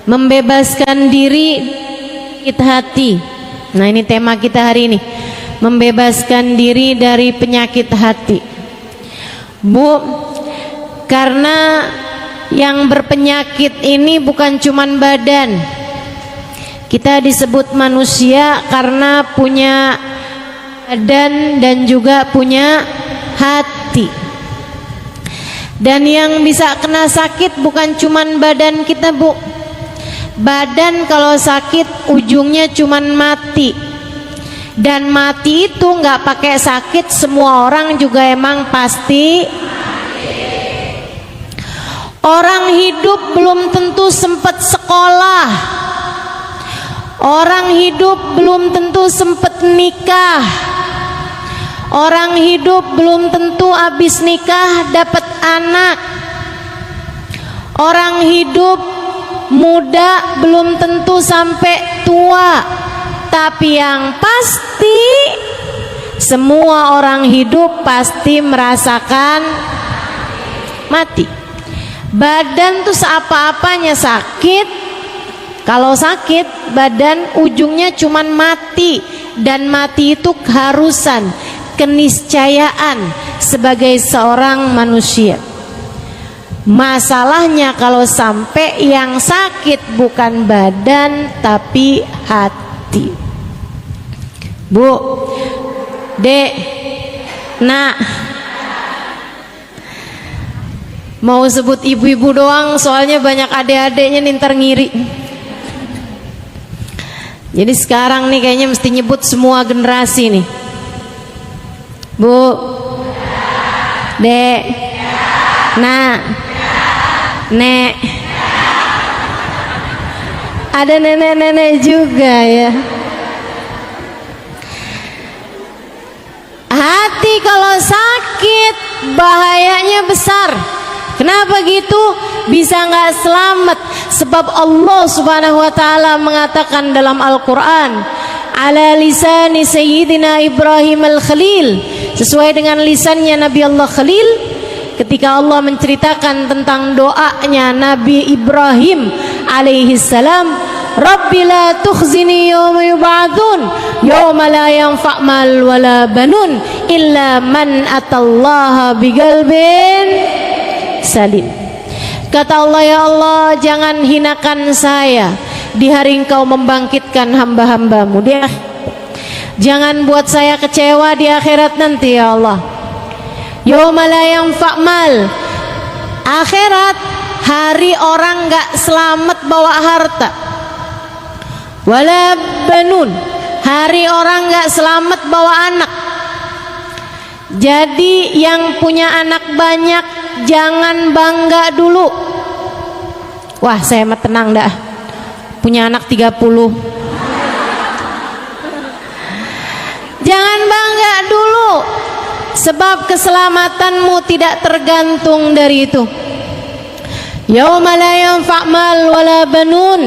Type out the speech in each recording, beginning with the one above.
membebaskan diri penyakit hati. Nah, ini tema kita hari ini, membebaskan diri dari penyakit hati. Bu, karena yang berpenyakit ini bukan cuman badan. Kita disebut manusia karena punya badan dan juga punya hati. Dan yang bisa kena sakit bukan cuman badan kita, Bu. Badan kalau sakit ujungnya cuman mati. Dan mati itu nggak pakai sakit, semua orang juga emang pasti. Orang hidup belum tentu sempat sekolah. Orang hidup belum tentu sempat nikah. Orang hidup belum tentu habis nikah dapat anak. Orang hidup muda belum tentu sampai tua. Tapi yang pasti semua orang hidup pasti merasakan mati. Badan tuh seapa-apanya sakit. Kalau sakit badan ujungnya cuman mati. Dan mati itu keharusan, keniscayaan sebagai seorang manusia. Masalahnya kalau sampai yang sakit bukan badan tapi hati. Bu, Dek, Nak, mau sebut ibu-ibu doang soalnya banyak adik-adiknya nih ntar ngiri. Jadi sekarang nih kayaknya mesti nyebut semua generasi nih. Bu, Dek, Nak, Nek. Ada nenek-nenek juga ya. Hati kalau sakit bahayanya besar. Kenapa gitu? Bisa nggak selamat? Sebab Allah Subhanahu wa taala mengatakan dalam Al-Qur'an, ala lisani sayyidina Ibrahim al-Khalil, sesuai dengan lisannya Nabi Allah Khalil, ketika Allah menceritakan tentang doanya Nabi Ibrahim alaihi salam, Rabbi la tukhzini yawma yub'atsun yawma la yanfa' mal wala banun illa man atallaha biqalbin salim. Kata Allah, ya Allah, jangan hinakan saya di hari Engkau membangkitkan hamba-hambamu. Jangan buat saya kecewa di akhirat nanti, ya Allah. Yauma la yanfa' mal, akhirat, hari orang gak selamat bawa harta. Wala banun, hari orang gak selamat bawa anak. Jadi yang punya anak banyak jangan bangga dulu. Wah, saya mah tenang dah, punya anak 30. Jangan bangga dulu, sebab keselamatanmu tidak tergantung dari itu. Yauma la yanfa' mal wala banun.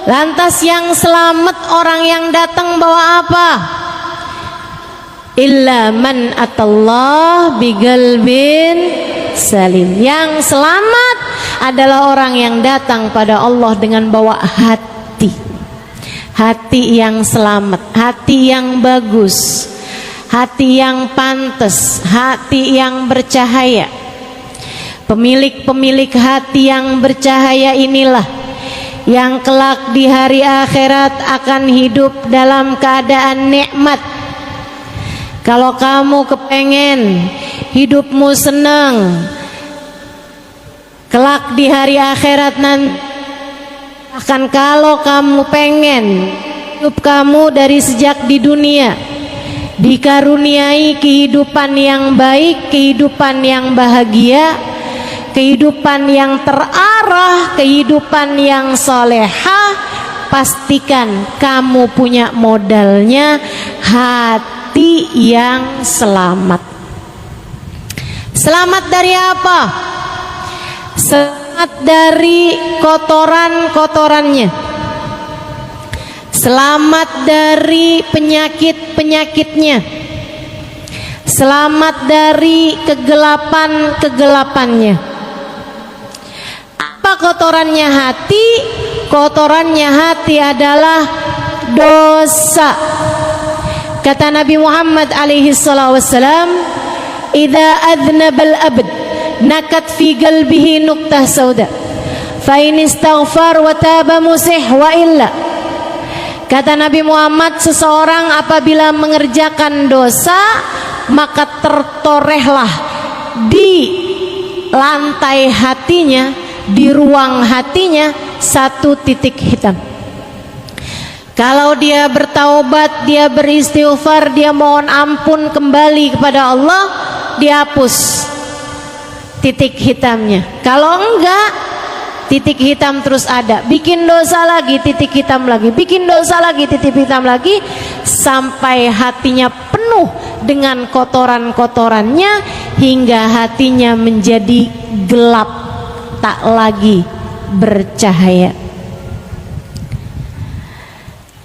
Lantas yang selamat orang yang datang bawa apa? Illa man atallah biqalbin salim. Yang selamat adalah orang yang datang pada Allah dengan bawa hati. Hati yang selamat, hati yang bagus, hati yang pantas, hati yang bercahaya. Pemilik-pemilik hati yang bercahaya inilah yang kelak di hari akhirat akan hidup dalam keadaan nikmat. Kalau kamu kepengen hidupmu senang, kelak di hari akhirat nanti, akan kalau kamu pengen hidup kamu dari sejak di dunia dikaruniai kehidupan yang baik, kehidupan yang bahagia, kehidupan yang terarah, kehidupan yang solehah, pastikan kamu punya modalnya hati yang selamat. Selamat dari apa? Selamat dari kotoran-kotorannya. Selamat dari penyakit-penyakitnya. Selamat dari kegelapan-kegelapannya. Apa kotorannya hati? kotorannya hati adalah dosa. Kata Nabi Muhammad alaihi salatu wassalam, "Idza adnabal abd nakat fi qalbihi nuqtah sauda, fa in istaghfar wa taba musih wa illa." Kata Nabi Muhammad, seseorang apabila mengerjakan dosa, maka tertorehlah di lantai hatinya, di ruang hatinya, satu titik hitam. Kalau dia bertaubat, dia beristighfar, dia mohon ampun kembali kepada Allah, dihapus titik hitamnya. Kalau enggak, titik hitam terus ada. Bikin dosa lagi, titik hitam lagi. Bikin dosa lagi, titik hitam lagi, sampai hatinya penuh dengan kotoran-kotorannya, hingga hatinya menjadi gelap, tak lagi bercahaya.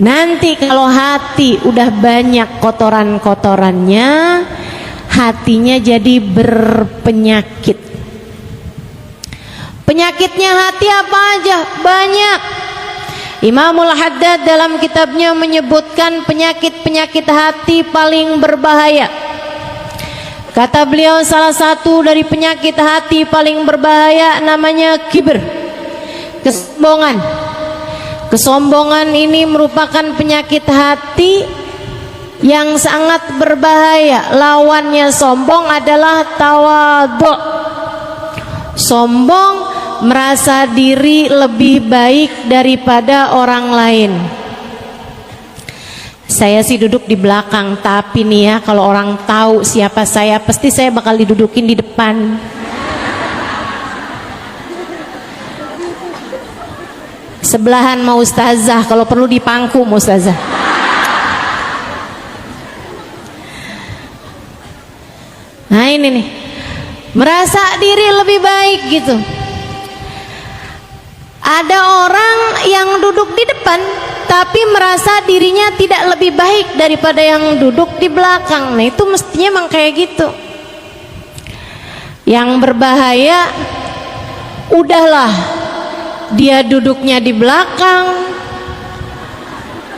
Nanti kalau hati udah banyak kotoran-kotorannya, hatinya jadi berpenyakit. Penyakitnya hati apa aja? Banyak. Imamul Haddad dalam kitabnya menyebutkan penyakit-penyakit hati paling berbahaya. Kata beliau, salah satu dari penyakit hati paling berbahaya namanya kibr, kesombongan. Kesombongan ini merupakan penyakit hati yang sangat berbahaya. Lawannya sombong adalah tawadhu. Sombong merasa diri lebih baik daripada orang lain. Saya sih duduk di belakang, tapi nih ya, kalau orang tahu siapa saya, pasti saya bakal didudukin di depan. Sebelahan mau ustazah, kalau perlu dipangku mau ustazah. Nah ini nih, merasa diri lebih baik gitu. Ada orang yang duduk di depan tapi merasa dirinya tidak lebih baik daripada yang duduk di belakang. Nah itu mestinya emang kayak gitu. Yang berbahaya, udahlah, dia duduknya di belakang,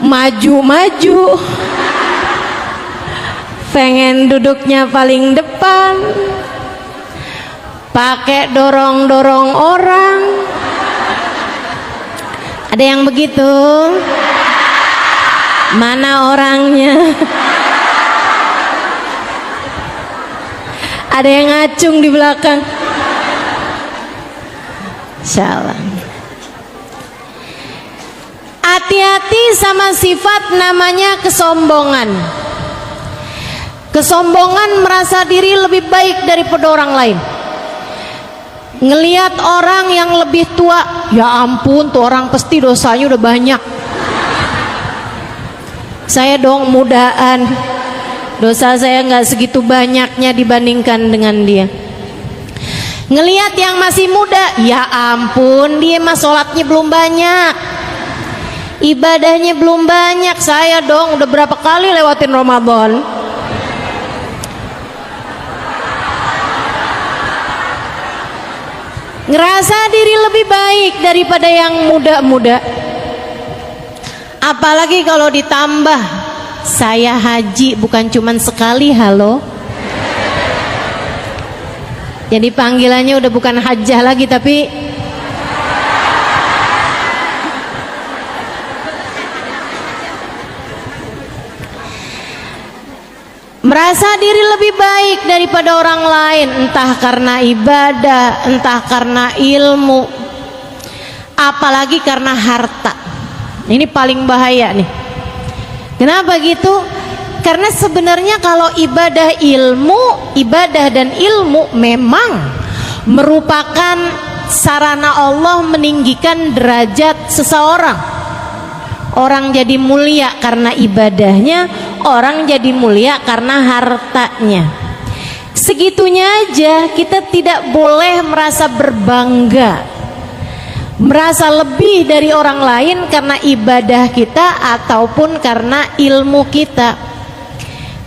maju-maju, pengen duduknya paling depan, pakai dorong-dorong orang. Ada yang begitu? Mana orangnya? Ada yang ngacung di belakang. Insyaallah. Hati-hati sama sifat namanya kesombongan. Kesombongan merasa diri lebih baik daripada orang lain. Ngelihat orang yang lebih tua, ya ampun tuh orang pasti dosanya udah banyak. Saya dong mudaan, dosa saya nggak segitu banyaknya dibandingkan dengan dia. Ngelihat yang masih muda, ya ampun dia mah sholatnya belum banyak, ibadahnya belum banyak. Saya dong udah berapa kali lewatin Ramadan. Ngerasa diri lebih baik daripada yang muda-muda. Apalagi kalau ditambah saya haji bukan cuman sekali, halo. Jadi panggilannya udah bukan hajjah lagi, tapi merasa diri lebih baik daripada orang lain, entah karena ibadah, entah karena ilmu, apalagi karena harta. Ini paling bahaya nih. Kenapa gitu? Karena sebenarnya kalau ibadah dan ilmu memang merupakan sarana Allah meninggikan derajat seseorang. Orang jadi mulia karena ibadahnya, orang jadi mulia karena hartanya. Segitunya aja kita tidak boleh merasa berbangga, merasa lebih dari orang lain karena ibadah kita ataupun karena ilmu kita.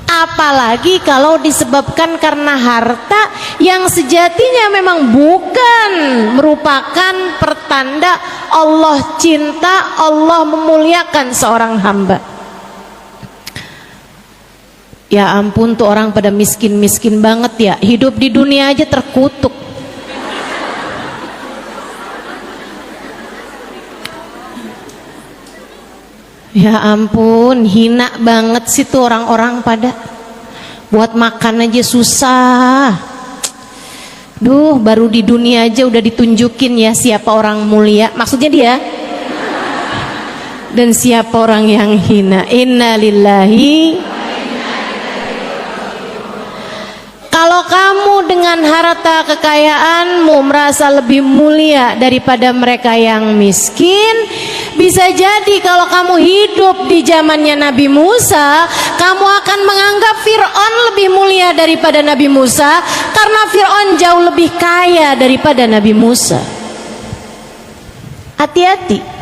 Apalagi kalau disebabkan karena harta yang sejatinya memang bukan merupakan pertanda Allah cinta, Allah memuliakan seorang hamba. Ya ampun, tuh orang pada miskin-miskin banget ya, hidup di dunia aja terkutuk. Ya ampun, hina banget sih tuh orang-orang pada buat makan aja susah. Duh, baru di dunia aja udah ditunjukin ya siapa orang mulia, maksudnya dia, dan siapa orang yang hina. Innalillahi. Kalau kamu dengan harta kekayaanmu merasa lebih mulia daripada mereka yang miskin, bisa jadi kalau kamu hidup di zamannya Nabi Musa, kamu akan menganggap Fir'aun lebih mulia daripada Nabi Musa, karena Fir'aun jauh lebih kaya daripada Nabi Musa. Hati-hati.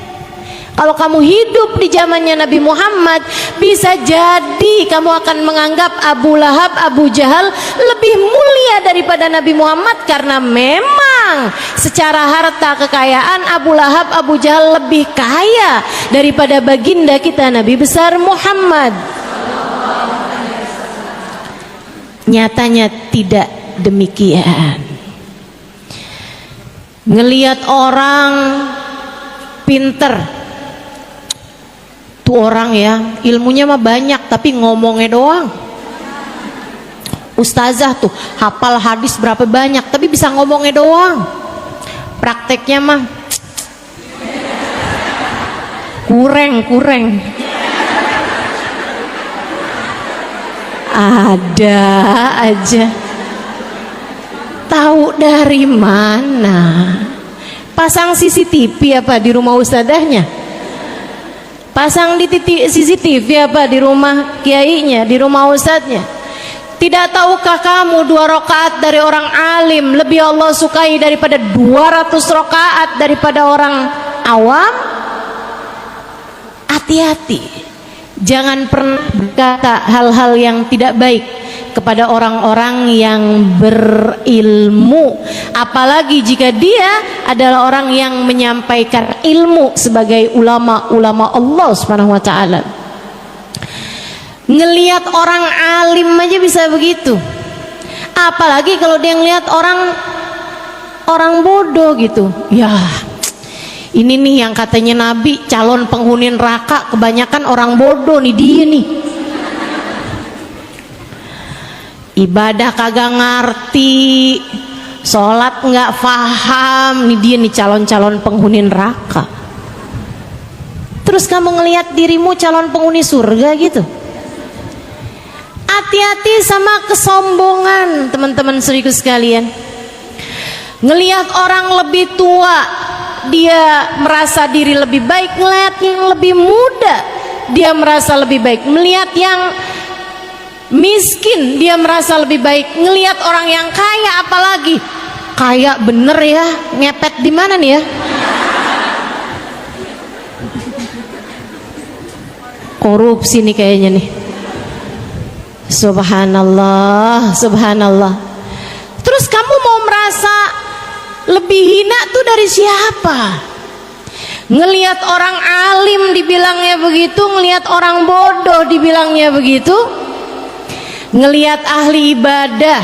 Kalau kamu hidup di zamannya Nabi Muhammad, bisa jadi kamu akan menganggap Abu Lahab, Abu Jahal lebih mulia daripada Nabi Muhammad, karena memang secara harta kekayaan Abu Lahab, Abu Jahal lebih kaya daripada baginda kita Nabi besar Muhammad. Nyatanya tidak demikian. Ngelihat orang pinter, tuh orang ya ilmunya mah banyak tapi ngomongnya doang. Ustazah tuh hafal hadis berapa banyak tapi bisa ngomongnya doang, prakteknya mah kurang. Ada aja. Tahu dari mana? Pasang CCTV apa di rumah ustazahnya? Pasang di CCTV apa di rumah kiainya, di rumah ustadznya? Tidak tahukah kamu 2 rakaat dari orang alim lebih Allah sukai daripada 200 rakaat daripada orang awam? Hati-hati, jangan pernah berkata hal-hal yang tidak baik kepada orang-orang yang berilmu, apalagi jika dia adalah orang yang menyampaikan ilmu sebagai ulama-ulama Allah Subhanahu wa taala. Ngelihat orang alim aja bisa begitu, apalagi kalau dia ngelihat orang bodoh gitu. Ya, ini nih yang katanya Nabi calon penghuni neraka, kebanyakan orang bodoh nih dia nih. Ibadah kagak ngerti, sholat nggak paham, nih dia nih calon-calon penghuni neraka. Terus kamu ngelihat dirimu calon penghuni surga gitu. Hati-hati sama kesombongan, teman-teman seriku sekalian. Ngelihat orang lebih tua, dia merasa diri lebih baik. Ngelihat yang lebih muda, dia merasa lebih baik. Melihat yang miskin, dia merasa lebih baik. Ngelihat orang yang kaya, apalagi kaya bener ya, ngepet di mana nih ya? Korupsi nih kayaknya nih. Subhanallah, subhanallah. Terus kamu mau merasa lebih hina tuh dari siapa? Ngelihat orang alim dibilangnya begitu, ngelihat orang bodoh dibilangnya begitu. Ngelihat ahli ibadah,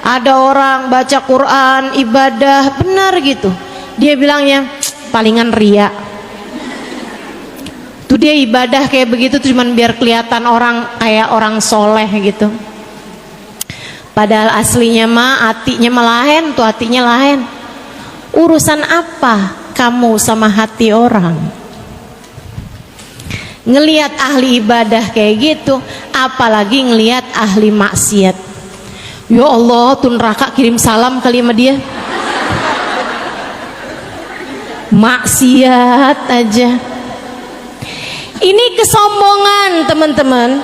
ada orang baca Quran, ibadah benar gitu, dia bilangnya palingan ria. Tuh dia ibadah kayak begitu cuman biar kelihatan orang kayak orang soleh gitu, padahal aslinya mah hatinya lain, tuh hatinya lain. Urusan apa kamu sama hati orang? Ngelihat ahli ibadah kayak gitu, apalagi ngelihat ahli maksiat. Ya Allah, tuh neraka kirim salam kali sama dia. Maksiat aja. Ini kesombongan, teman-teman.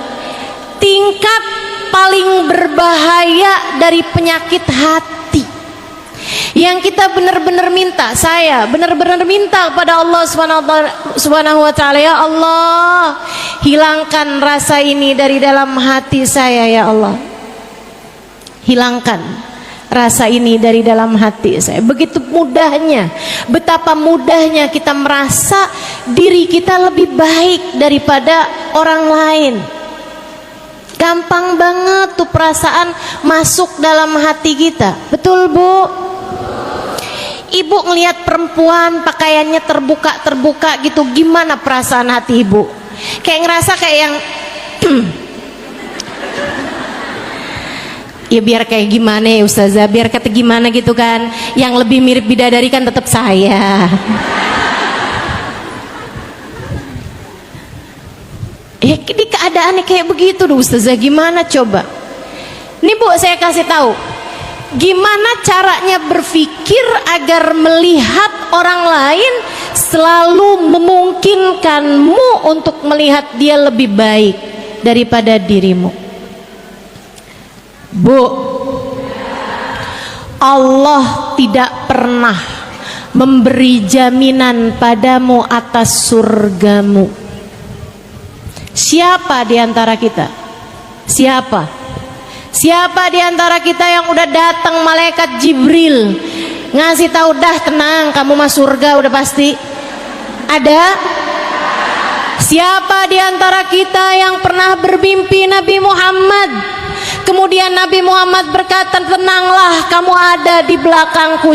Tingkat paling berbahaya dari penyakit hati. Yang kita benar-benar minta, saya benar-benar minta kepada Allah Subhanahu wa taala, ya Allah, hilangkan rasa ini dari dalam hati saya ya Allah. Hilangkan rasa ini dari dalam hati saya. Begitu mudahnya, betapa mudahnya kita merasa diri kita lebih baik daripada orang lain. Gampang banget tuh perasaan masuk dalam hati kita. Betul Bu? Ibu ngelihat perempuan pakaiannya terbuka gitu, gimana perasaan hati ibu? Kayak ngerasa kayak yang ya biar kayak gimana ya Ustazah, biar kata gimana gitu kan. Yang lebih mirip bidadari kan tetap saya. Ya di keadaannya kayak begitu tuh Ustazah, gimana coba? Nih Bu, saya kasih tahu gimana caranya berpikir agar melihat orang lain selalu memungkinkanmu untuk melihat dia lebih baik daripada dirimu. Bu, Allah tidak pernah memberi jaminan padamu atas surgamu. Siapa di antara kita? Siapa di antara kita yang udah datang malaikat Jibril ngasih tahu, dah tenang, kamu masuk surga udah pasti? Ada? Siapa di antara kita yang pernah bermimpi Nabi Muhammad, kemudian Nabi Muhammad berkata, tenanglah, kamu ada di belakangku?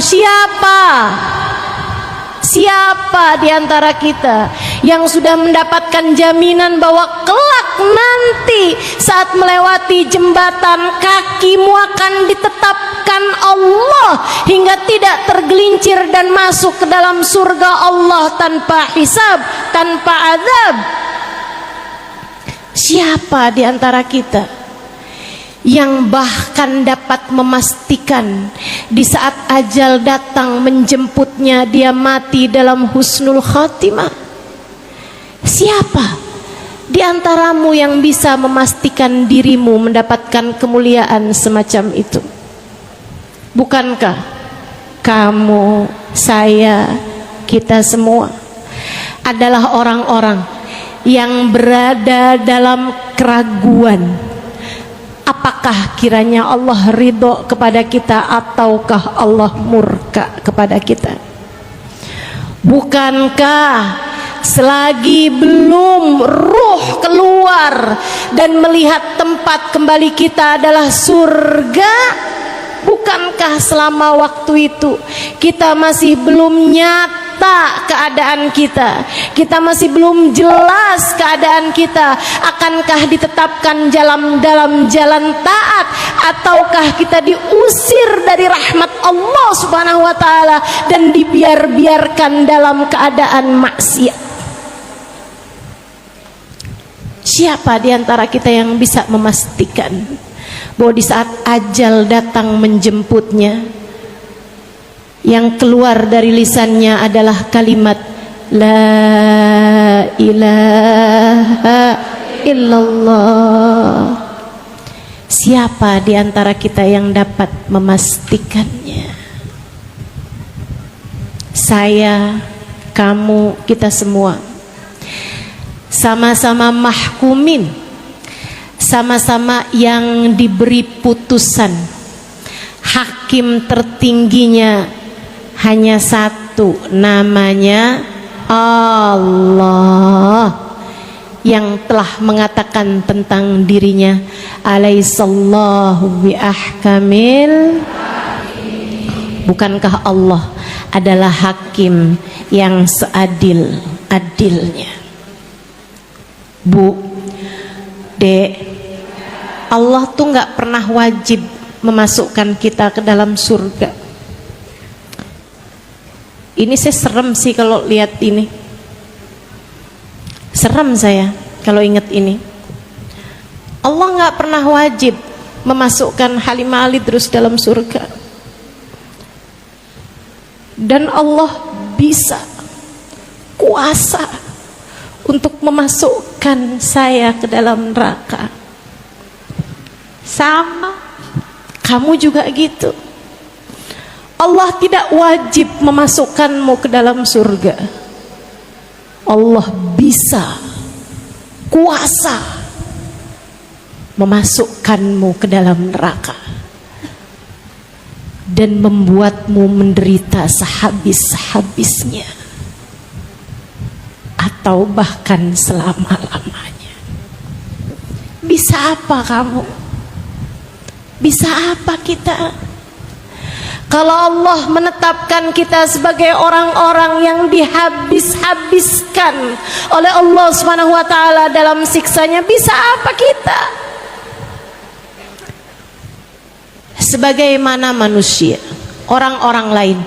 Siapa di antara kita yang sudah mendapatkan jaminan bahwa kelak nanti saat melewati jembatan kakimu akan ditetapkan Allah hingga tidak tergelincir dan masuk ke dalam surga Allah tanpa hisab, tanpa azab? Siapa di antara kita yang bahkan dapat memastikan di saat ajal datang menjemputnya dia mati dalam husnul khatimah? Siapa di antaramu yang bisa memastikan dirimu mendapatkan kemuliaan semacam itu? Bukankah kamu, saya, kita semua adalah orang-orang yang berada dalam keraguan, apakah kiranya Allah ridho kepada kita ataukah Allah murka kepada kita? Bukankah selagi belum ruh keluar dan melihat tempat kembali kita adalah surga, bukankah selama waktu itu kita masih belum nyata keadaan kita masih belum jelas keadaan kita? Akankah ditetapkan dalam jalan taat, ataukah kita diusir dari rahmat Allah Subhanahu wa taala dan dibiarkan dalam keadaan maksiat? Siapa di antara kita yang bisa memastikan bahwa di saat ajal datang menjemputnya, yang keluar dari lisannya adalah kalimat La ilaha illallah? Siapa di antara kita yang dapat memastikannya? Saya, kamu, kita semua sama-sama mahkumin, sama-sama yang diberi putusan. Hakim tertingginya hanya satu, namanya Allah, yang telah mengatakan tentang dirinya, alaihissallahu biahkamil. Bukankah Allah adalah hakim yang seadil-adilnya? Bu, Dek, Allah tuh gak pernah wajib memasukkan kita ke dalam surga. Ini saya serem sih kalau lihat ini. Serem saya kalau ingat ini. Allah gak pernah wajib memasukkan Halimah Ali terus dalam surga. Dan Allah bisa, kuasa untuk memasukkan saya ke dalam neraka. Sama, kamu juga gitu. Allah tidak wajib memasukkanmu ke dalam surga. Allah bisa, kuasa memasukkanmu ke dalam neraka dan membuatmu menderita sehabis-habisnya atau bahkan selama-lamanya. Bisa apa kamu? Bisa apa kita? Kalau Allah menetapkan kita sebagai orang-orang yang dihabis-habiskan oleh Allah Subhanahu wa taala dalam siksanya, bisa apa kita? Sebagaimana manusia, orang-orang lain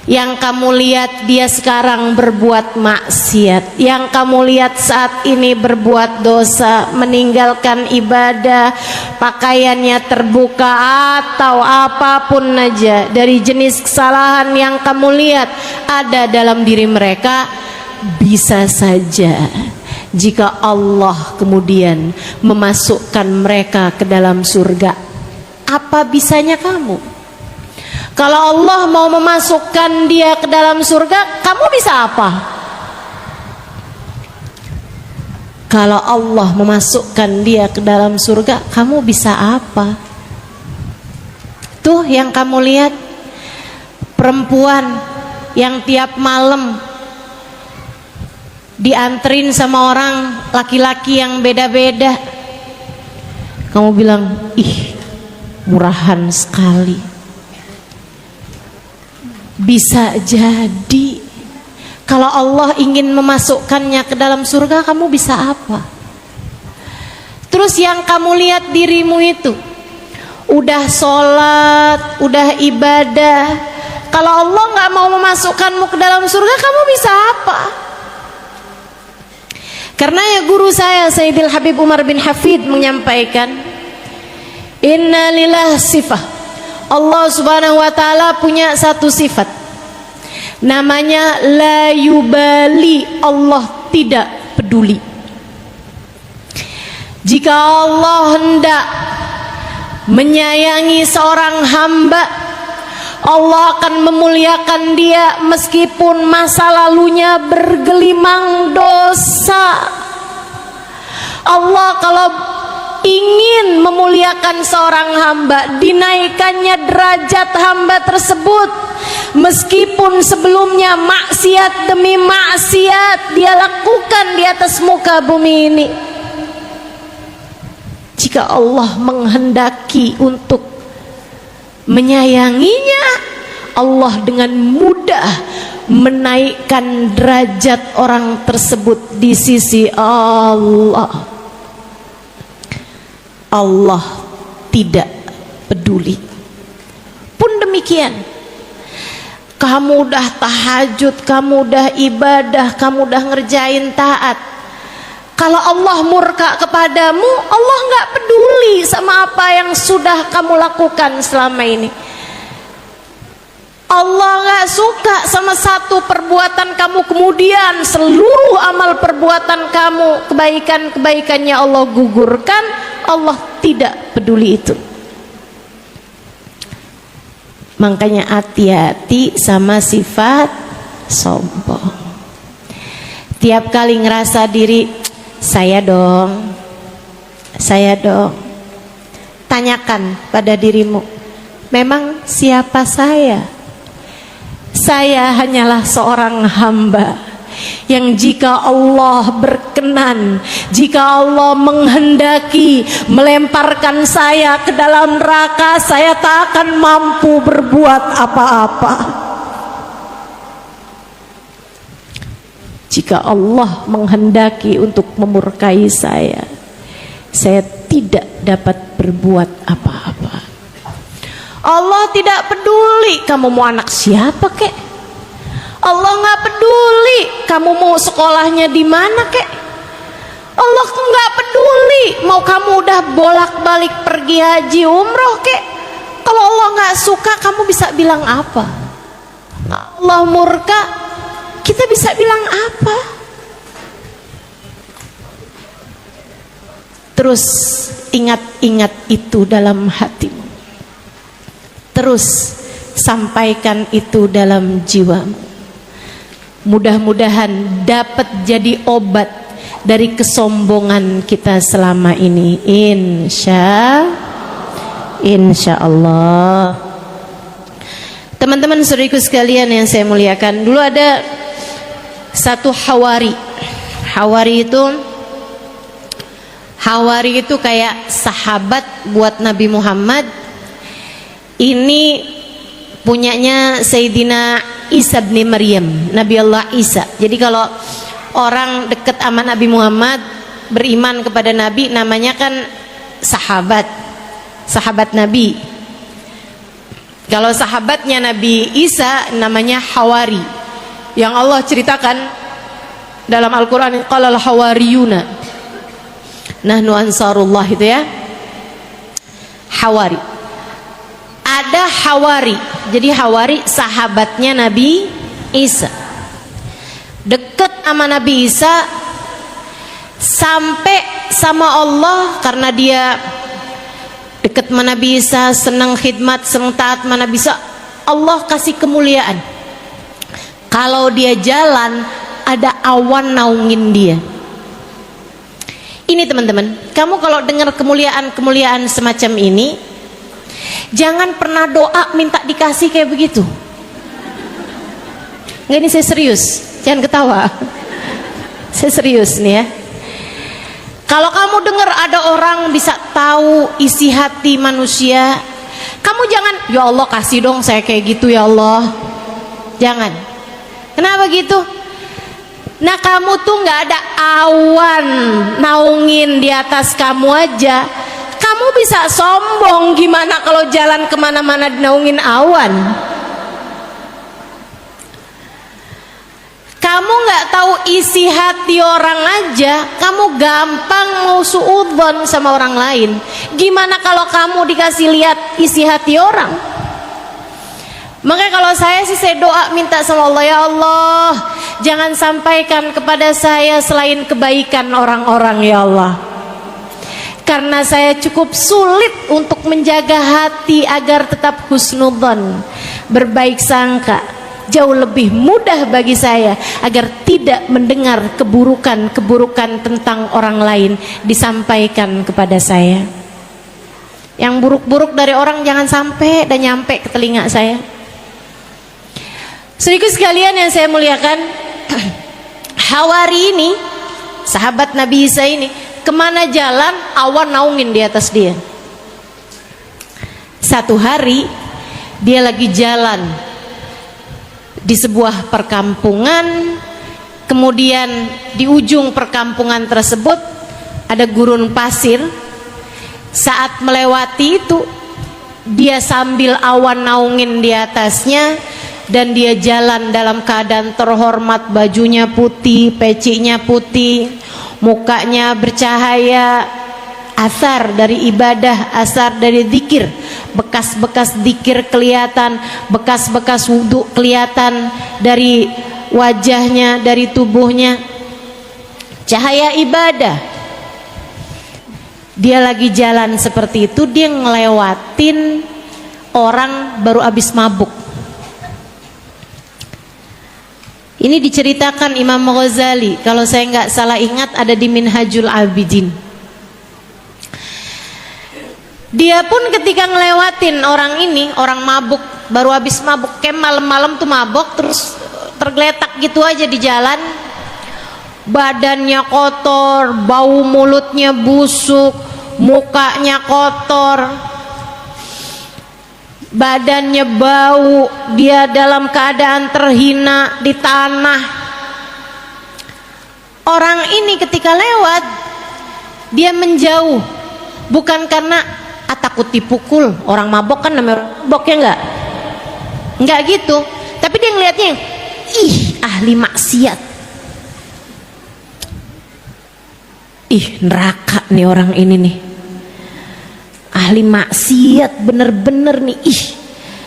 yang kamu lihat dia sekarang berbuat maksiat, yang kamu lihat saat ini berbuat dosa, meninggalkan ibadah, pakaiannya terbuka atau apapun aja dari jenis kesalahan yang kamu lihat ada dalam diri mereka, bisa saja jika Allah kemudian memasukkan mereka ke dalam surga, apa bisanya kamu? Kalau Allah mau memasukkan dia ke dalam surga, kamu bisa apa? Kalau Allah memasukkan dia ke dalam surga, kamu bisa apa? Tuh yang kamu lihat, perempuan yang tiap malam dianterin sama orang laki-laki yang beda-beda. Kamu bilang, ih, murahan sekali. Bisa jadi kalau Allah ingin memasukkannya ke dalam surga, kamu bisa apa? Terus yang kamu lihat dirimu itu udah sholat, udah ibadah, kalau Allah nggak mau memasukkanmu ke dalam surga, kamu bisa apa? Karena ya guru saya Sayyidil Habib Umar bin Hafid menyampaikan, inna lillah sifah, Allah Subhanahu wa taala punya satu sifat namanya la yubali, Allah tidak peduli. Jika Allah hendak menyayangi seorang hamba, Allah akan memuliakan dia meskipun masa lalunya bergelimang dosa. Allah kalau ingin memuliakan seorang hamba, dinaikannya derajat hamba tersebut meskipun sebelumnya maksiat demi maksiat dia lakukan di atas muka bumi ini. Jika Allah menghendaki untuk menyayanginya, Allah dengan mudah menaikkan derajat orang tersebut di sisi Allah. Allah tidak peduli. Pun demikian, kamu udah tahajud, kamu udah ibadah, kamu udah ngerjain taat, kalau Allah murka kepadamu, Allah nggak peduli sama apa yang sudah kamu lakukan selama ini. Allah nggak suka sama satu perbuatan kamu, kemudian seluruh amal perbuatan kamu, kebaikan-kebaikannya Allah gugurkan. Allah tidak peduli itu. Makanya hati-hati sama sifat sombong. Tiap kali ngerasa diri, saya dong, tanyakan pada dirimu, memang siapa saya? Saya hanyalah seorang hamba yang jika Allah berkenan, jika Allah menghendaki melemparkan saya ke dalam neraka, saya tak akan mampu berbuat apa-apa. Jika Allah menghendaki untuk memurkai saya tidak dapat berbuat apa-apa. Allah tidak peduli kamu mau anak siapa kek. Allah nggak peduli kamu mau sekolahnya di mana kek. Allah nggak peduli mau kamu udah bolak-balik pergi haji umroh kek. Kalau Allah nggak suka, kamu bisa bilang apa? Allah murka, kita bisa bilang apa? Terus ingat-ingat itu dalam hatimu. Terus sampaikan itu dalam jiwamu. Mudah-mudahan dapat jadi obat dari kesombongan kita selama ini. Insya Allah. Teman-teman saudariku sekalian yang saya muliakan, dulu ada satu Hawari. Hawari itu kayak sahabat buat Nabi Muhammad. Ini punyanya Sayyidina Isa bin Maryam, Nabi Allah Isa. Jadi kalau orang dekat sama Nabi Muhammad, beriman kepada Nabi, namanya kan sahabat Nabi. Kalau sahabatnya Nabi Isa namanya Hawari. Yang Allah ceritakan dalam Al-Quran, qalal hawariyuna nahnu ansarullah, itu ya, Hawari. Ada Hawari. Jadi Hawari sahabatnya Nabi Isa, dekat sama Nabi Isa, sampai sama Allah karena dia dekat sama Nabi Isa, senang khidmat, senang taat sama Nabi Isa. Allah kasih kemuliaan. Kalau dia jalan ada awan naungin dia. Ini teman-teman, kamu kalau dengar kemuliaan semacam ini, jangan pernah doa minta dikasih kayak begitu. Nggak, ini saya serius, jangan ketawa. Saya serius nih ya. Kalau kamu dengar ada orang bisa tahu isi hati manusia, kamu jangan, ya Allah kasih dong saya kayak gitu ya Allah. Jangan. Kenapa gitu? Nah, kamu tuh nggak ada awan naungin di atas kamu aja, kamu bisa sombong. Gimana kalau jalan kemana-mana dinaungin awan? Kamu nggak tahu isi hati orang aja, kamu gampang mau suudzon sama orang lain. Gimana kalau kamu dikasih lihat isi hati orang? Makanya kalau saya doa minta sama Allah, ya Allah, jangan sampaikan kepada saya selain kebaikan orang-orang ya Allah. Karena saya cukup sulit untuk menjaga hati agar tetap husnudzon, berbaik sangka. Jauh lebih mudah bagi saya agar tidak mendengar keburukan-keburukan tentang orang lain disampaikan kepada saya. Yang buruk-buruk dari orang jangan sampai dan nyampe ke telinga saya. Saudaraku sekalian yang saya muliakan, Hawari ini, sahabat Nabi Isa ini, kemana jalan awan naungin di atas dia. Satu hari dia lagi jalan di sebuah perkampungan, kemudian di ujung perkampungan tersebut ada gurun pasir. Saat melewati itu, dia sambil awan naungin di atasnya, dan dia jalan dalam keadaan terhormat, bajunya putih, pecinya putih, mukanya bercahaya, asar dari ibadah, asar dari zikir, bekas-bekas zikir kelihatan, bekas-bekas wudhu kelihatan dari wajahnya, dari tubuhnya, cahaya ibadah. Dia lagi jalan seperti itu, dia ngelewatin orang baru habis mabuk. Ini diceritakan Imam Ghazali, kalau saya nggak salah ingat ada di Minhajul Abidin. Dia pun ketika ngelewatin orang ini, orang mabuk, baru habis mabuk, kayak malam-malam tuh mabuk, terus tergeletak gitu aja di jalan. Badannya kotor, bau mulutnya busuk, mukanya kotor, badannya bau, dia dalam keadaan terhina di tanah. Orang ini ketika lewat, dia menjauh, bukan karena takut dipukul. Orang mabok kan namanya orang mabok, ya enggak gitu, tapi dia ngelihatnya, ih ahli maksiat, ih neraka nih orang ini nih, ahli maksiat bener-bener nih, ih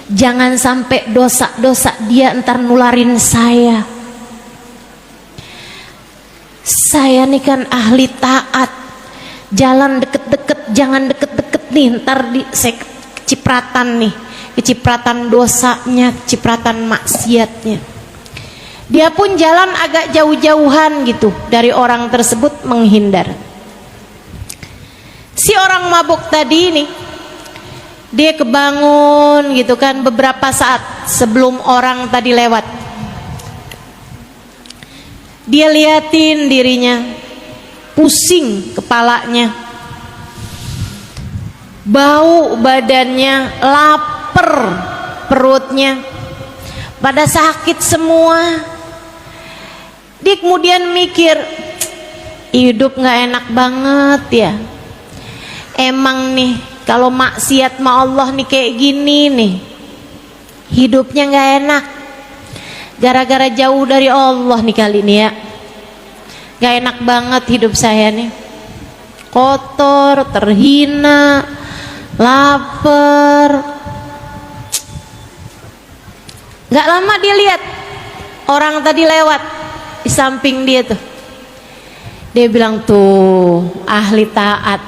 jangan sampai dosa-dosa dia ntar nularin saya. Saya nih kan ahli taat, jalan deket-deket, jangan deket-deket nih, ntar saya cipratan nih, kecipratan dosanya, kecipratan maksiatnya. Dia pun jalan agak jauh-jauhan gitu dari orang tersebut, menghindar. Si orang mabuk tadi ini, dia kebangun gitu kan beberapa saat sebelum orang tadi lewat. Dia liatin dirinya, pusing kepalanya, bau badannya, lapar perutnya, pada sakit semua. Dia kemudian mikir, hidup gak enak banget ya. Emang nih kalau maksiat sama Allah nih kayak gini nih, hidupnya gak enak. Gara-gara jauh dari Allah nih kali ini ya, gak enak banget hidup saya nih. Kotor, terhina, lapar. Gak lama dia lihat orang tadi lewat di samping dia tuh. Dia bilang, tuh ahli taat,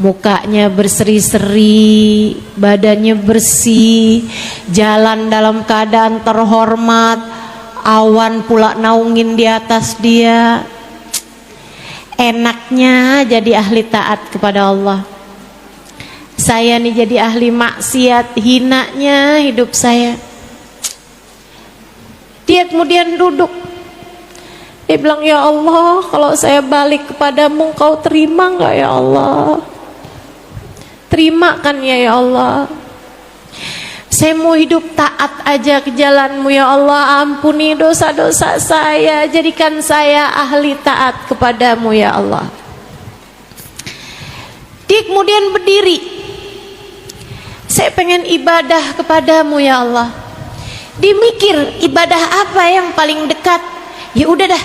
mukanya berseri-seri, badannya bersih, jalan dalam keadaan terhormat, awan pula naungin di atas dia. Enaknya jadi ahli taat kepada Allah. Saya nih jadi ahli maksiat, hinanya hidup saya. Dia kemudian duduk. Dia bilang, ya Allah, kalau saya balik kepadamu, Engkau terima enggak ya Allah? Terima kan ya Allah? Saya mau hidup taat aja ke jalanmu ya Allah. Ampuni dosa-dosa saya, jadikan saya ahli taat kepadamu ya Allah. Dia kemudian berdiri. Saya pengen ibadah kepadamu ya Allah. Dia mikir, ibadah apa yang paling dekat? Ya udah dah,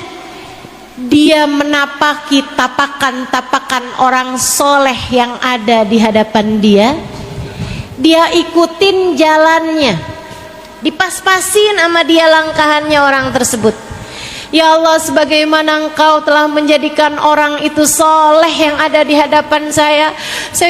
dia menapaki tapakan-tapakan orang soleh yang ada di hadapan dia. Dia ikutin jalannya, dipas-pasin sama dia langkahannya orang tersebut. Ya Allah, sebagaimana Engkau telah menjadikan orang itu soleh yang ada di hadapan saya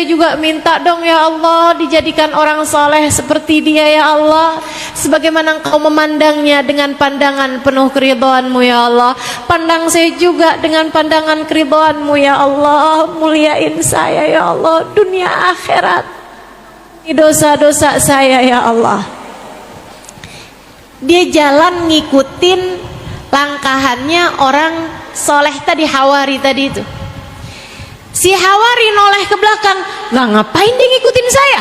juga minta dong ya Allah, dijadikan orang soleh seperti dia ya Allah. Sebagaimana Engkau memandangnya dengan pandangan penuh keridhaan-Mu ya Allah, pandang saya juga dengan pandangan keridhaan-Mu ya Allah. Muliain saya ya Allah, dunia akhirat, dosa-dosa saya ya Allah. Dia jalan ngikutin langkahannya orang soleh tadi, Hawari tadi itu. Si Hawari noleh ke belakang, nggak ngapain dia ngikutin saya?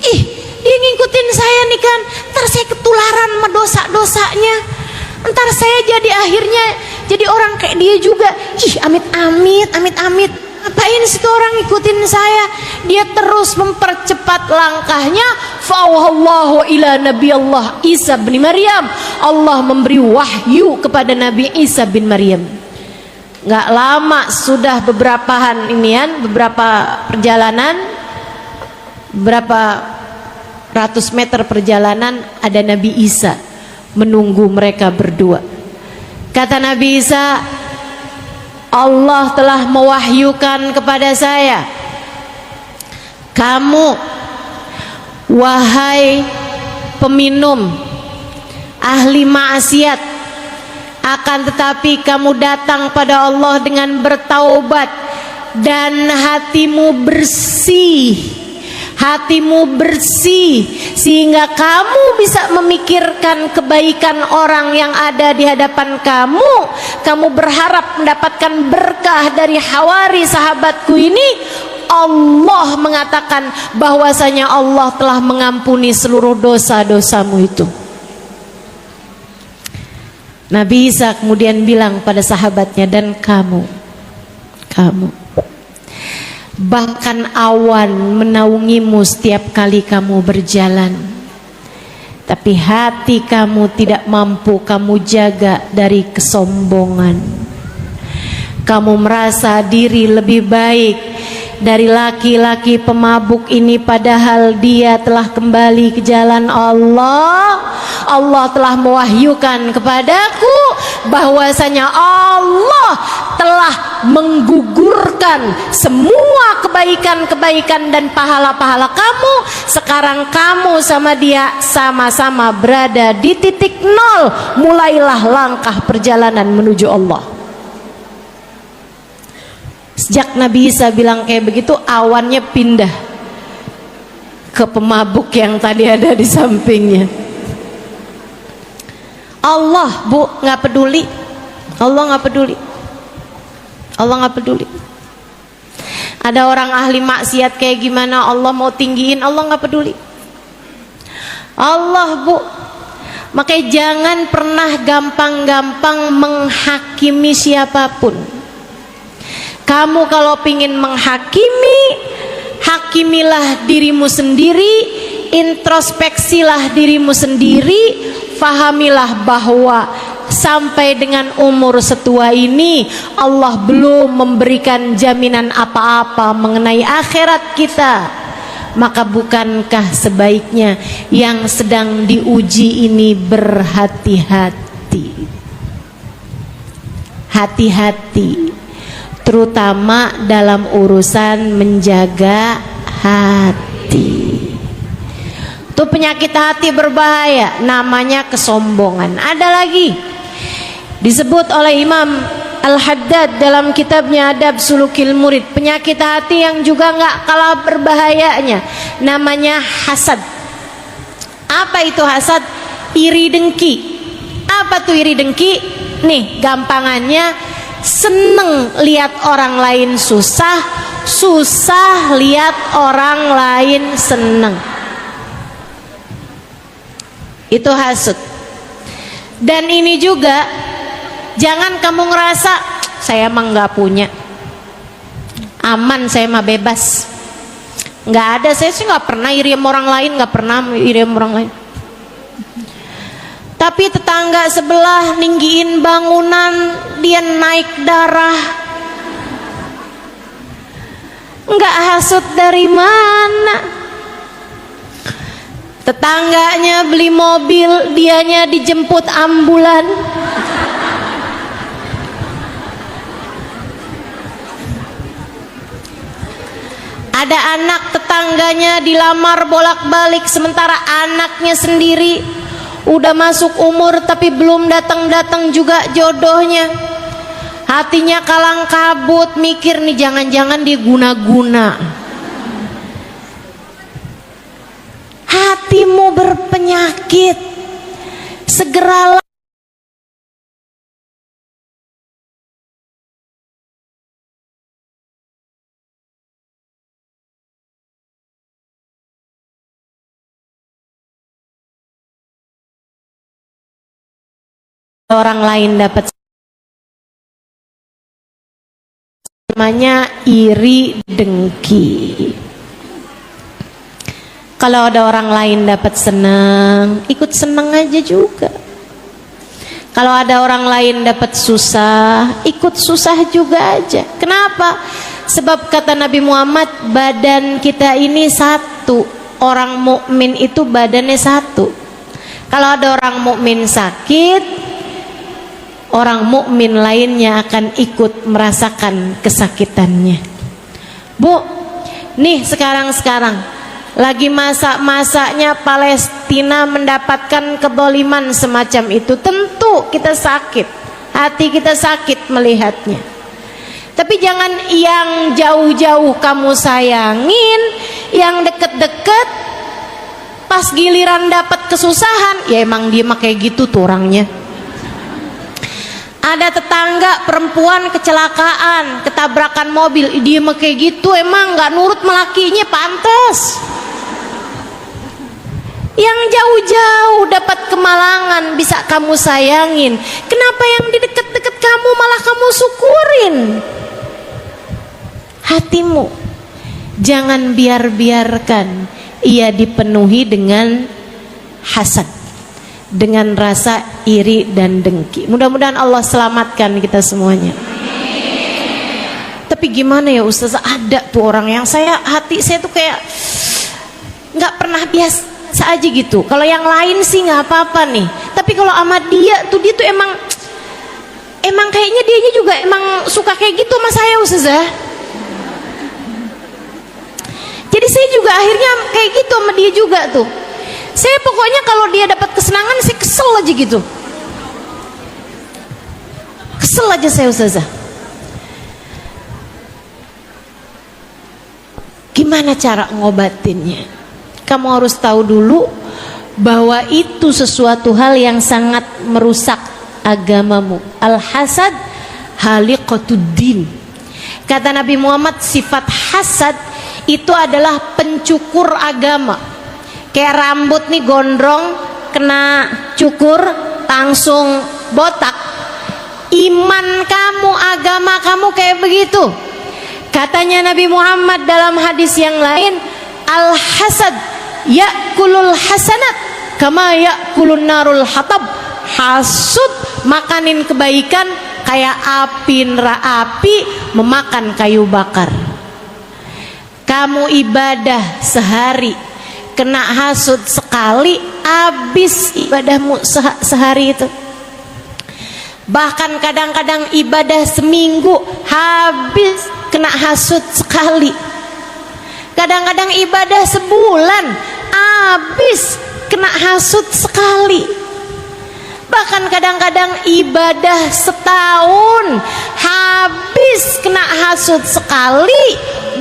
Ih, dia ngikutin saya nih kan, ntar saya ketularan sama dosa-dosanya, ntar saya jadi akhirnya jadi orang kayak dia juga. Ih, amit-amit, amit-amit. Ngapain situ orang ngikutin saya? Dia terus mempercepat langkahnya. Fa'awallahu ila Nabi Allah Isa bin Maryam. Allah memberi wahyu kepada Nabi Isa bin Maryam. Gak lama sudah beberapa perjalanan, berapa ratus meter perjalanan, ada Nabi Isa menunggu mereka berdua. Kata Nabi Isa, Allah telah mewahyukan kepada saya, kamu wahai peminum ahli maksiat, akan tetapi kamu datang pada Allah dengan bertaubat dan hatimu bersih. Hatimu bersih sehingga kamu bisa memikirkan kebaikan orang yang ada di hadapan kamu. Kamu berharap mendapatkan berkah dari Hawari sahabatku ini. Allah mengatakan bahwasanya Allah telah mengampuni seluruh dosa-dosamu itu. Nabi Isa kemudian bilang pada sahabatnya, dan kamu bahkan awan menaungimu setiap kali kamu berjalan, tapi hati kamu tidak mampu kamu jaga dari kesombongan. Kamu merasa diri lebih baik dari laki-laki pemabuk ini, padahal dia telah kembali ke jalan Allah. Allah telah mewahyukan kepadaku bahwasanya Allah telah menggugurkan semua kebaikan-kebaikan dan pahala-pahala kamu. Sekarang kamu sama dia sama-sama berada di titik nol. Mulailah langkah perjalanan menuju Allah. Sejak Nabi Isa bilang kayak begitu, awannya pindah ke pemabuk yang tadi ada di sampingnya. Allah, Bu, nggak peduli. Allah nggak peduli. Allah nggak peduli. Ada orang ahli maksiat kayak gimana, Allah mau tinggiin, Allah nggak peduli. Allah, Bu, makanya jangan pernah gampang-gampang menghakimi siapapun. Kamu kalau pingin menghakimi, hakimilah dirimu sendiri, introspeksilah dirimu sendiri, fahamilah bahwa sampai dengan umur setua ini Allah belum memberikan jaminan apa-apa mengenai akhirat kita. Maka bukankah sebaiknya yang sedang diuji ini berhati-hati? Hati-hati, terutama dalam urusan menjaga hati. Itu penyakit hati berbahaya, namanya kesombongan. Ada lagi disebut oleh Imam Al-Haddad dalam kitabnya Adab Sulukil Murid, penyakit hati yang juga nggak kalah berbahayanya, namanya hasad. Apa itu hasad? Iri dengki. Apa tuh iri dengki? Nih gampangannya, seneng lihat orang lain susah, susah lihat orang lain seneng. Itu hasud. Dan ini juga, jangan kamu ngerasa saya emang nggak punya, aman, saya mah bebas, nggak ada, saya sih nggak pernah iri sama orang lain, nggak pernah iri sama orang lain. Tapi tetangga sebelah ninggiin bangunan, dia naik darah, nggak hasut dari mana? Tetangganya beli mobil, dianya dijemput ambulan. Ada anak tetangganya dilamar bolak-balik, sementara anaknya sendiri udah masuk umur tapi belum datang-datang juga jodohnya. Hatinya kalang kabut, mikir nih jangan-jangan dia guna-guna. Hatimu berpenyakit, segeralah orang lain dapat, namanya iri dengki. Kalau ada orang lain dapat senang, ikut senang aja juga. Kalau ada orang lain dapat susah, ikut susah juga aja. Kenapa? Sebab kata Nabi Muhammad, badan kita ini satu. Orang mukmin itu badannya satu. Kalau ada orang mukmin sakit, orang mukmin lainnya akan ikut merasakan kesakitannya. Bu, nih sekarang lagi masa-masanya Palestina mendapatkan kedoliman semacam itu. Tentu kita sakit, hati kita sakit melihatnya. Tapi jangan yang jauh-jauh kamu sayangin, yang deket-deket pas giliran dapat kesusahan, ya emang dia mah kayak gitu tuh orangnya. Ada tetangga perempuan kecelakaan, ketabrakan mobil, dia mah kayak gitu, emang nggak nurut melakinya, pantas. Yang jauh-jauh dapat kemalangan bisa kamu sayangin, kenapa yang di dekat-dekat kamu malah kamu syukurin? Hatimu jangan biarkan ia dipenuhi dengan hasad, dengan rasa iri dan dengki. Mudah-mudahan Allah selamatkan kita semuanya. Tapi gimana ya Ustazah, ada tuh orang yang hati saya tuh kayak nggak pernah biasa aja gitu. Kalau yang lain sih nggak apa-apa nih, tapi kalau sama dia tuh emang emang kayaknya dianya juga emang suka kayak gitu sama saya Ustazah. Jadi saya juga akhirnya kayak gitu sama dia juga tuh. Saya pokoknya kalau dia dapat kesenangan saya kesel aja gitu. Kesel aja saya Ustazah. Gimana cara ngobatinnya? Kamu harus tahu dulu bahwa itu sesuatu hal yang sangat merusak agamamu. Al-hasad haliqatuddin. Kata Nabi Muhammad, sifat hasad itu adalah pencukur agama. Kayak rambut nih gondrong, kena cukur langsung botak. Iman kamu, agama kamu kayak begitu. Katanya Nabi Muhammad dalam hadis yang lain, al-hasad ya'kulul hasanat kama ya'kulun narul hatab. Hasud makanin kebaikan kayak api memakan kayu bakar. Kamu ibadah sehari kena hasud sekali, habis ibadahmu sehari itu. Bahkan kadang-kadang ibadah seminggu habis kena hasud sekali. Kadang-kadang ibadah sebulan habis kena hasud sekali. Bahkan kadang-kadang ibadah setahun habis kena hasud sekali.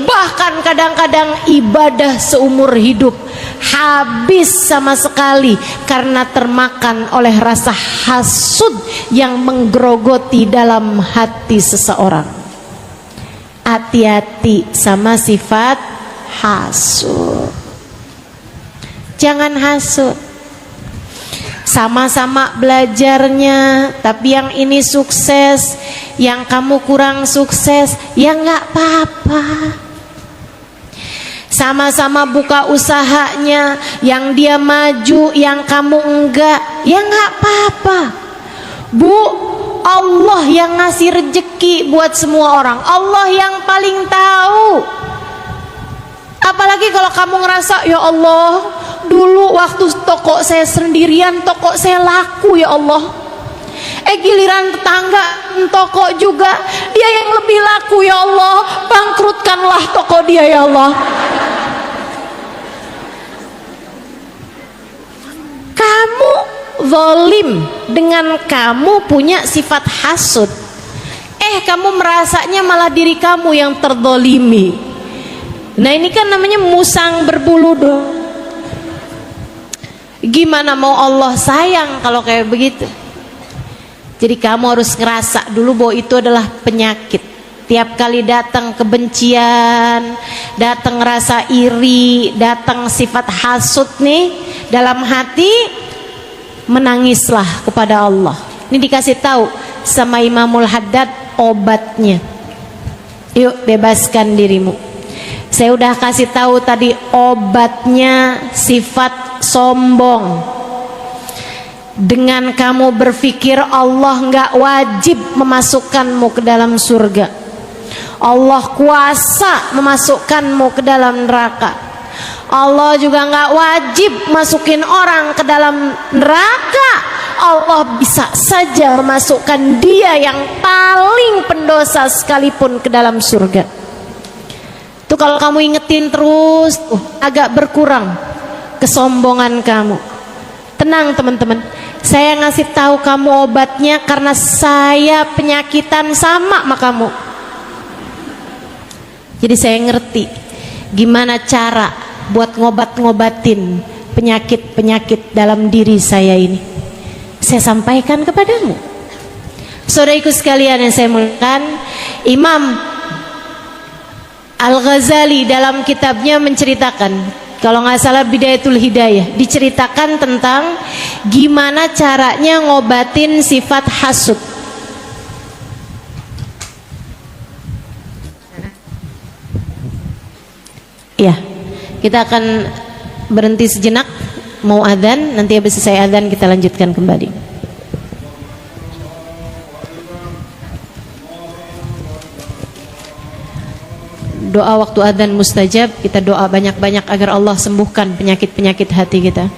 Bahkan kadang-kadang ibadah seumur hidup habis sama sekali karena termakan oleh rasa hasud yang menggerogoti dalam hati seseorang. Hati-hati sama sifat hasud. Jangan hasud. Sama-sama belajarnya, tapi yang ini sukses, yang kamu kurang sukses, ya nggak apa-apa. Sama-sama buka usahanya, yang dia maju, yang kamu enggak, ya nggak apa-apa. Bu, Allah yang ngasih rezeki buat semua orang. Allah yang paling tahu. Apalagi kalau kamu ngerasa, ya Allah, dulu waktu toko saya sendirian, toko saya laku ya Allah. Giliran tetangga toko juga, dia yang lebih laku ya Allah. Bangkrutkanlah toko dia ya Allah. Kamu zalim dengan kamu punya sifat hasud. Kamu merasanya malah diri kamu yang terzalimi. Nah ini kan namanya musang berbulu dong. Gimana mau Allah sayang kalau kayak begitu? Jadi kamu harus ngerasa dulu bahwa itu adalah penyakit. Tiap kali datang kebencian, datang rasa iri, datang sifat hasud nih dalam hati, menangislah kepada Allah. Ini dikasih tahu sama Imamul Haddad obatnya. Yuk bebaskan dirimu. Saya udah kasih tahu tadi obatnya sifat sombong. Dengan kamu berpikir Allah nggak wajib memasukkanmu ke dalam surga, Allah kuasa memasukkanmu ke dalam neraka. Allah juga nggak wajib masukin orang ke dalam neraka. Allah bisa saja memasukkan dia yang paling pendosa sekalipun ke dalam surga. Tuh kalau kamu ingetin terus, agak berkurang kesombongan kamu. Tenang teman-teman, saya ngasih tahu kamu obatnya karena saya penyakitan sama kamu. Jadi saya ngerti gimana cara buat ngobatin penyakit-penyakit dalam diri saya ini. Saya sampaikan kepadamu. Saudaraku sekalian yang saya muliakan, Imam Al-Ghazali dalam kitabnya menceritakan, kalau nggak salah Bidayatul Hidayah, diceritakan tentang gimana caranya ngobatin sifat hasud. Ya, kita akan berhenti sejenak, mau adzan, nanti habis selesai adzan kita lanjutkan kembali. Doa waktu adzan mustajab, kita doa banyak-banyak agar Allah sembuhkan penyakit-penyakit hati kita.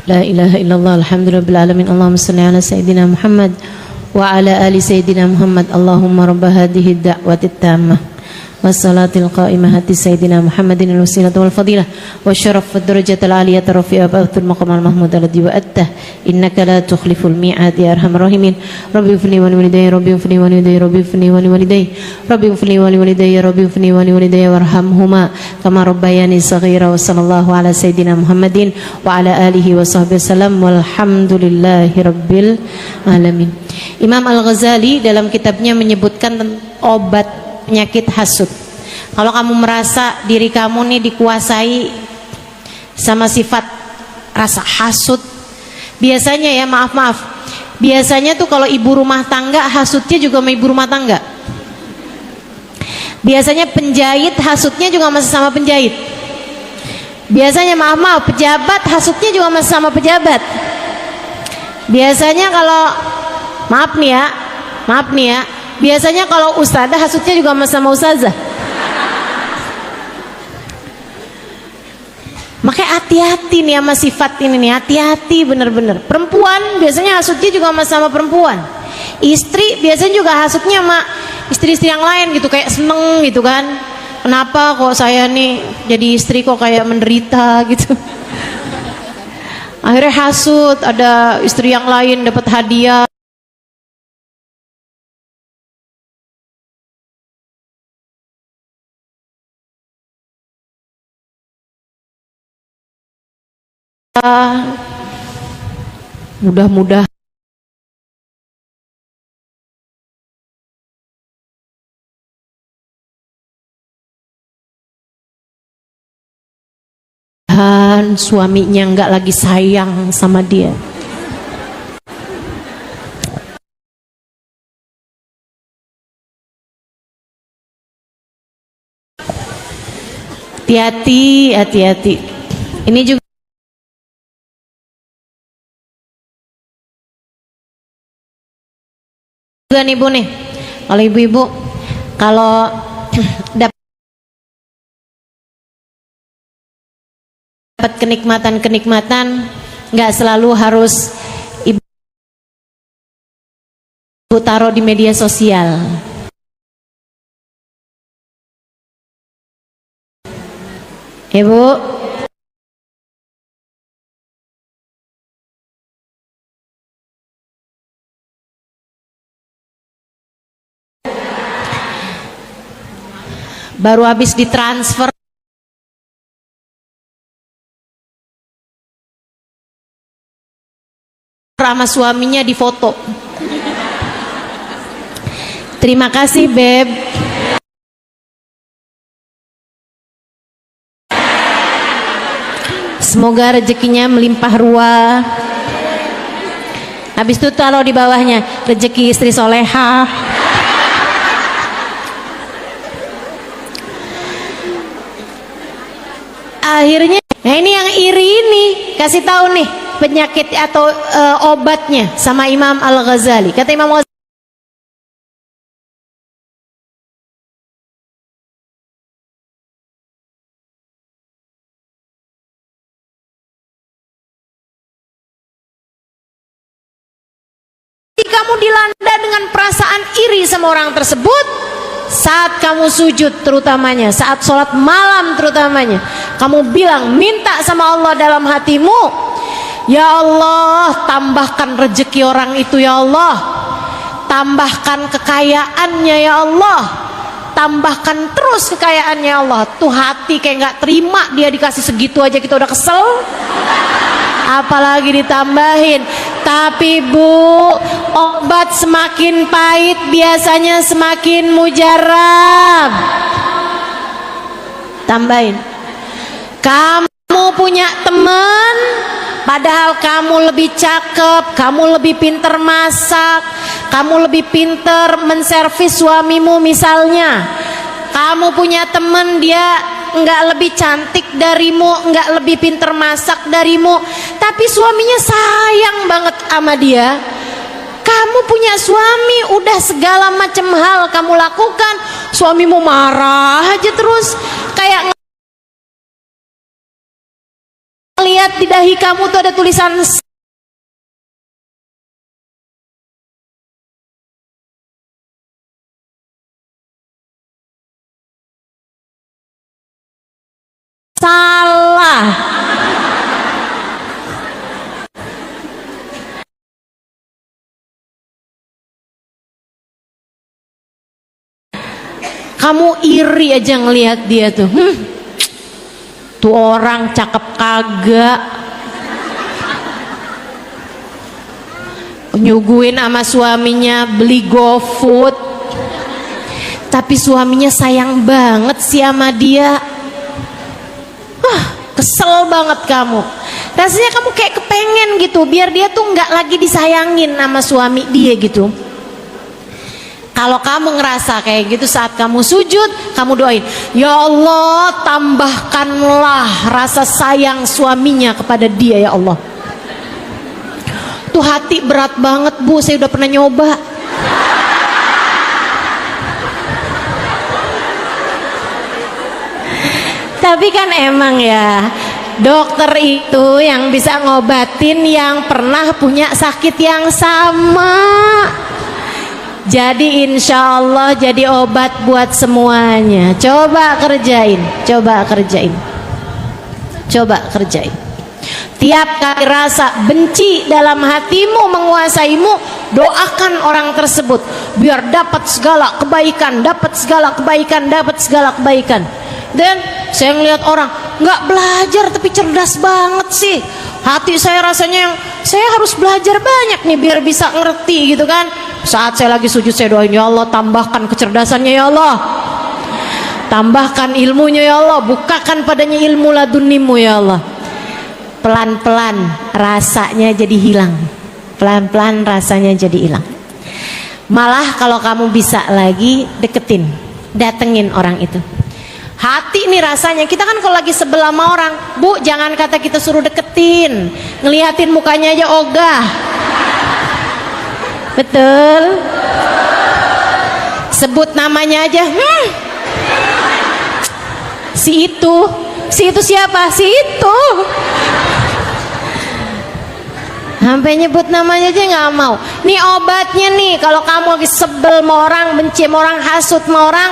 La ilaha illallah, alhamdulillahil alamin. Allahumma shalli ala sayyidina Muhammad wa ala ali sayyidina Muhammad. Allahumma rabb hadhihi ad-da'wati at-tammah wassalatil qa'imah hati sayyidina Muhammadin al-wasilah wal fadilah wasyaraf wad darajatil aliyah rafi'a ba'thul maqam al-mahmud alladhi wa'atta innaka la tukhliful mi'ad ya arhamar rahimin. Rabbi fni wa walidayya, rabbi fni wa walidayya, rabbi fni wa walidayya, rabbi fni wa walidayya, rabbi fni wa walidayya warhamhuma kama rabbayani shaghira. Wa sallallahu ala sayyidina Muhammadin wa ala alihi wa sahbihi wasallam walhamdulillahi rabbil alamin. Imam Al-Ghazali dalam kitabnya menyebutkan obat penyakit hasud. Kalau kamu merasa diri kamu nih dikuasai sama sifat rasa hasud, biasanya ya maaf, biasanya tuh kalau ibu rumah tangga hasudnya juga sama ibu rumah tangga. Biasanya penjahit hasudnya juga masih sama penjahit. Biasanya maaf, pejabat hasudnya juga masih sama pejabat. Biasanya kalau maaf nih ya, biasanya kalau ustadzah hasudnya juga sama ustazah. Makanya hati-hati nih sama sifat ini nih, hati-hati bener-bener. Perempuan biasanya hasudnya juga sama perempuan. Istri biasanya juga hasudnya sama istri-istri yang lain gitu, kayak seneng gitu kan. Kenapa kok saya nih jadi istri kok kayak menderita gitu. Akhirnya hasud, ada istri yang lain dapat hadiah. Mudah-mudahan suaminya nggak lagi sayang sama dia. Hati-hati. Ini juga nih Bu nih, kalau ibu-ibu kalau dapat kenikmatan nggak selalu harus ibu taruh di media sosial. Ibu baru habis ditransfer sama suaminya di foto. Terima kasih Beb. Semoga rezekinya melimpah ruah. Habis itu taruh di bawahnya rezeki istri solehah. Akhirnya, nah ini yang iri ini kasih tahu nih penyakit atau obatnya sama Imam Al-Ghazali. Kata Imam Al-Ghazali, kamu dilanda dengan perasaan iri sama orang tersebut saat kamu sujud, terutamanya saat sholat malam, terutamanya kamu bilang, minta sama Allah dalam hatimu, ya Allah tambahkan rezeki orang itu, ya Allah tambahkan kekayaannya, ya Allah tambahkan terus kekayaannya, ya Allah. Tuh hati kayak nggak terima, dia dikasih segitu aja kita udah kesel, apalagi ditambahin. Tapi Bu, obat semakin pahit biasanya semakin mujarab. Tambahin, kamu punya teman padahal kamu lebih cakep, kamu lebih pinter masak, kamu lebih pinter menservis suamimu misalnya. Kamu punya teman dia nggak lebih cantik darimu, nggak lebih pinter masak darimu, tapi suaminya sayang banget sama dia. Kamu punya suami, udah segala macam hal kamu lakukan, suamimu marah aja terus, kayak ngeliat lihat di dahi kamu tuh ada tulisan salah. Kamu iri aja ngelihat dia tuh. Tuh orang cakep kagak. Nyuguhin sama suaminya beli GoFood. Tapi suaminya sayang banget sih sama dia. Kesel banget kamu. Rasanya kamu kayak kepengen gitu biar dia tuh nggak lagi disayangin sama suami dia gitu. Kalau kamu ngerasa kayak gitu saat kamu sujud, kamu doain, ya Allah tambahkanlah rasa sayang suaminya kepada dia ya Allah. Tuh hati berat banget Bu, saya udah pernah nyoba. Tapi kan emang ya, dokter itu yang bisa ngobatin yang pernah punya sakit yang sama. Jadi insya Allah jadi obat buat semuanya. Coba kerjain, coba kerjain, coba kerjain. Tiap kali rasa benci dalam hatimu menguasaimu, doakan orang tersebut biar dapat segala kebaikan, dapat segala kebaikan, dapat segala kebaikan. Dan saya ngelihat orang nggak belajar tapi cerdas banget sih. Hati saya rasanya yang saya harus belajar banyak nih biar bisa ngerti gitu kan. Saat saya lagi sujud saya doain, ya Allah tambahkan kecerdasannya ya Allah, tambahkan ilmunya ya Allah, bukakan padanya ilmu ladunimu ya Allah. Pelan-pelan rasanya jadi hilang, pelan-pelan rasanya jadi hilang. Malah kalau kamu bisa lagi deketin, datengin orang itu. Hati nih rasanya, kita kan kalau lagi sebelah sama orang, Bu jangan kata kita suruh deketin, ngeliatin mukanya aja ogah. Betul. Sebut namanya aja. Si itu siapa? Si itu. Sampai nyebut namanya aja nggak mau. Nih obatnya nih, kalau kamu lagi sebel sama orang, benci sama orang, hasut sama orang,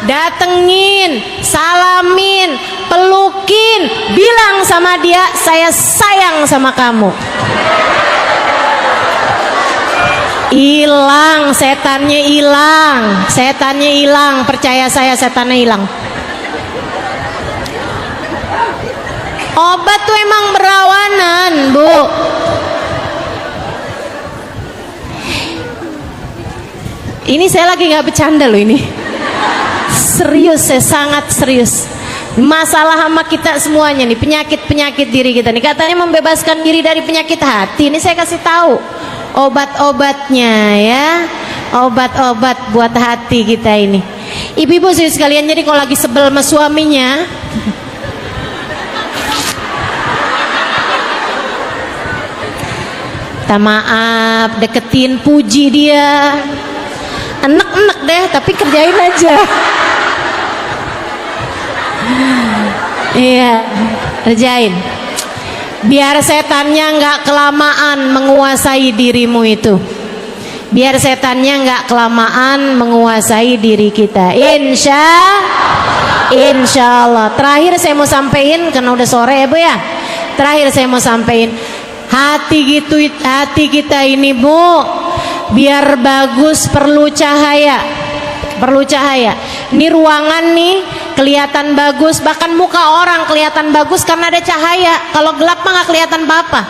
datengin, salamin, pelukin, bilang sama dia, saya sayang sama kamu. Hilang, setannya hilang, setannya hilang, percaya saya, setannya hilang. Obat tuh emang berawanan, Bu. Ini saya lagi nggak bercanda loh ini. Serius, saya sangat serius. Masalah sama kita semuanya nih, penyakit-penyakit diri kita nih. Katanya membebaskan diri dari penyakit hati. Ini saya kasih tahu obat-obatnya ya, obat-obat buat hati kita ini. Ibu-ibu sekalian, jadi kalau lagi sebel sama suaminya, minta maaf, deketin, puji dia, enek-enek deh, tapi kerjain aja. Iya, kerjain. Biar setannya nggak kelamaan menguasai dirimu itu. Biar setannya nggak kelamaan menguasai diri kita. Insya Allah. Terakhir saya mau sampaikan, karena udah sore ya Bu ya. Terakhir saya mau sampaikan, hati kita ini Bu, biar bagus perlu cahaya. Perlu cahaya. Ini ruangan nih kelihatan bagus, bahkan muka orang kelihatan bagus karena ada cahaya. Kalau gelap mah nggak kelihatan apa-apa.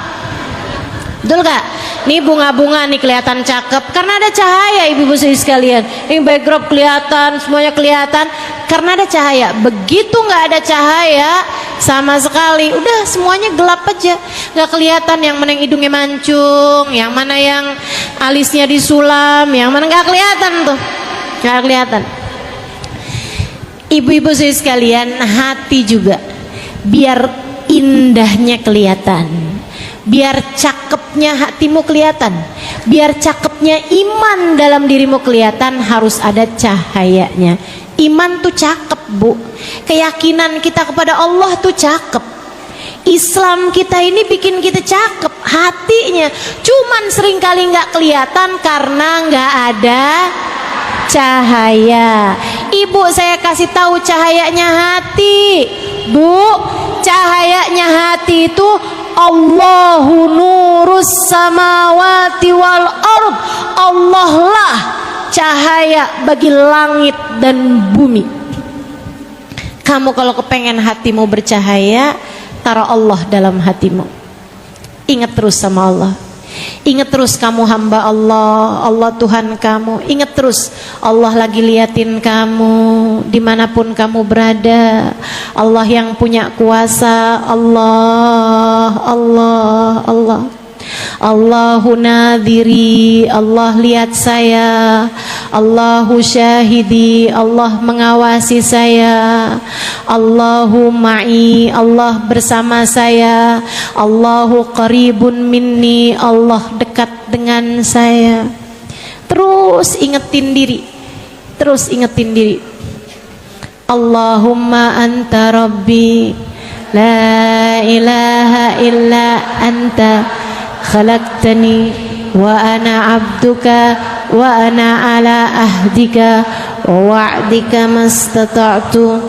Betul gak? Nih bunga-bunga nih kelihatan cakep karena ada cahaya, ibu-ibu sekalian. Ini background kelihatan, semuanya kelihatan karena ada cahaya. Begitu nggak ada cahaya sama sekali, udah semuanya gelap aja, nggak kelihatan yang mana yang hidungnya mancung, yang mana yang alisnya disulam, yang mana nggak kelihatan tuh, nggak kelihatan. Ibu-ibu sekalian, hati juga biar indahnya kelihatan, biar cakepnya hatimu kelihatan, biar cakepnya iman dalam dirimu kelihatan, harus ada cahayanya. Iman tuh cakep Bu, keyakinan kita kepada Allah tuh cakep. Islam kita ini bikin kita cakep hatinya, cuman seringkali nggak kelihatan karena nggak ada cahaya. Ibu, saya kasih tahu cahayanya hati. Bu, cahayanya hati itu Allahu nurus samawati wal ard. Allah lah cahaya bagi langit dan bumi. Kamu kalau kepengen hatimu bercahaya, taruh Allah dalam hatimu. Ingat terus sama Allah. Ingat terus kamu hamba Allah, Allah Tuhan kamu. Ingat terus Allah lagi liatin kamu dimanapun kamu berada. Allah yang punya kuasa. Allah, Allah, Allah. Allahu nadhiri, Allah lihat saya. Allahu syahidi, Allah mengawasi saya. Allahu ma'i, Allah bersama saya. Allahu qaribun minni, Allah dekat dengan saya. Terus ingetin diri, terus ingetin diri. Allahumma anta rabbi, la ilaha illa anta khalaqtani wa ana abduka wa ana ala ahdika wa wa'dika mastata'tu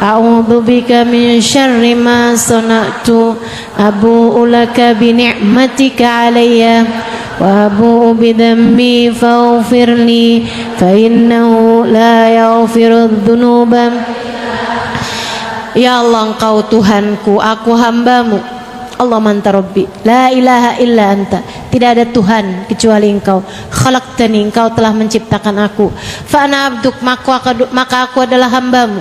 a'udzu bika min syarri ma sana'tu abu'u laka bi ni'matika 'alayya wa abu'u bi dhanbi faghfirli fa innahu la yaghfiru dzunuba. Ya Allah, Engkau Tuhanku, aku hambamu. Allah anta rabbi, la ilaha illa anta, tidak ada Tuhan kecuali Engkau. Khalaqtani, Engkau telah menciptakan aku. Fa ana abduk, maka aku adalah hambamu.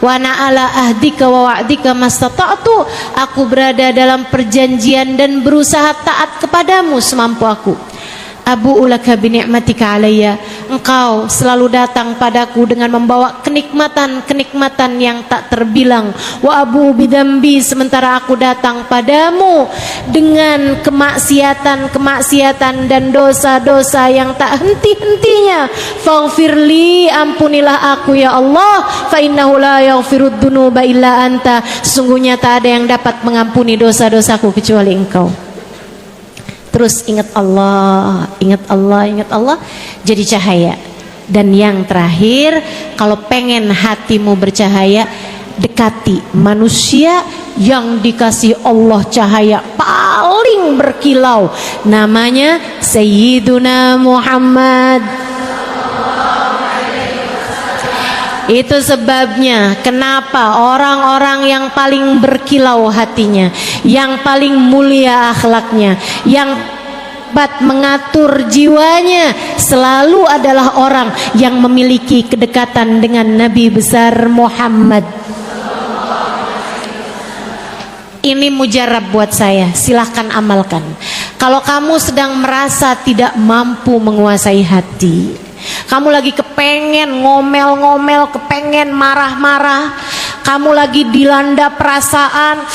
Wa ana ala ahdika wa wa'dika mastata'tu, aku berada dalam perjanjian dan berusaha taat kepadamu semampu aku. Abu ulaka bi ni'matika 'alayya, Engkau selalu datang padaku dengan membawa kenikmatan-kenikmatan yang tak terbilang. Wa abu bidambi, sementara aku datang padamu dengan kemaksiatan-kemaksiatan dan dosa-dosa yang tak henti-hentinya. Faghfirli, ampunilah aku ya Allah. Fa innahu la yaghfirud dzunuba illa anta, sesungguhnya tak ada yang dapat mengampuni dosa-dosaku kecuali Engkau. Terus ingat Allah, ingat Allah, ingat Allah, jadi cahaya. Dan yang terakhir, kalau pengen hatimu bercahaya, dekati manusia yang dikasih Allah cahaya paling berkilau, namanya Sayyiduna Muhammad. Itu sebabnya kenapa orang-orang yang paling berkilau hatinya, yang paling mulia akhlaknya, yang dapat mengatur jiwanya, selalu adalah orang yang memiliki kedekatan dengan Nabi besar Muhammad. Ini mujarab buat saya, silahkan amalkan. Kalau kamu sedang merasa tidak mampu menguasai hati, kamu lagi kepengen ngomel-ngomel, kepengen marah-marah, kamu lagi dilanda perasaan,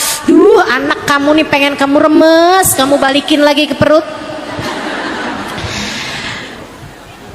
anak kamu nih pengen kamu remes, kamu balikin lagi ke perut.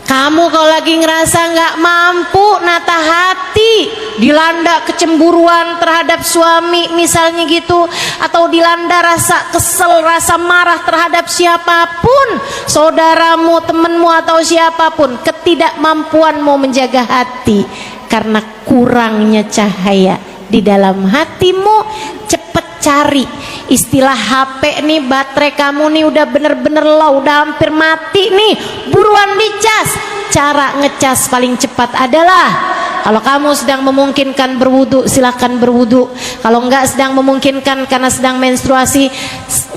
Kamu kalau lagi ngerasa nggak mampu nata hati, dilanda kecemburuan terhadap suami misalnya gitu, atau dilanda rasa kesel, rasa marah terhadap siapapun, saudaramu, temanmu atau siapapun, ketidakmampuanmu menjaga hati karena kurangnya cahaya di dalam hatimu, cepet cari. Istilah HP nih, baterai kamu nih udah bener-bener low, udah hampir mati nih, buruan dicas. Cara ngecas paling cepat adalah, kalau kamu sedang memungkinkan berwudu, silahkan berwudu. Kalau enggak sedang memungkinkan karena sedang menstruasi,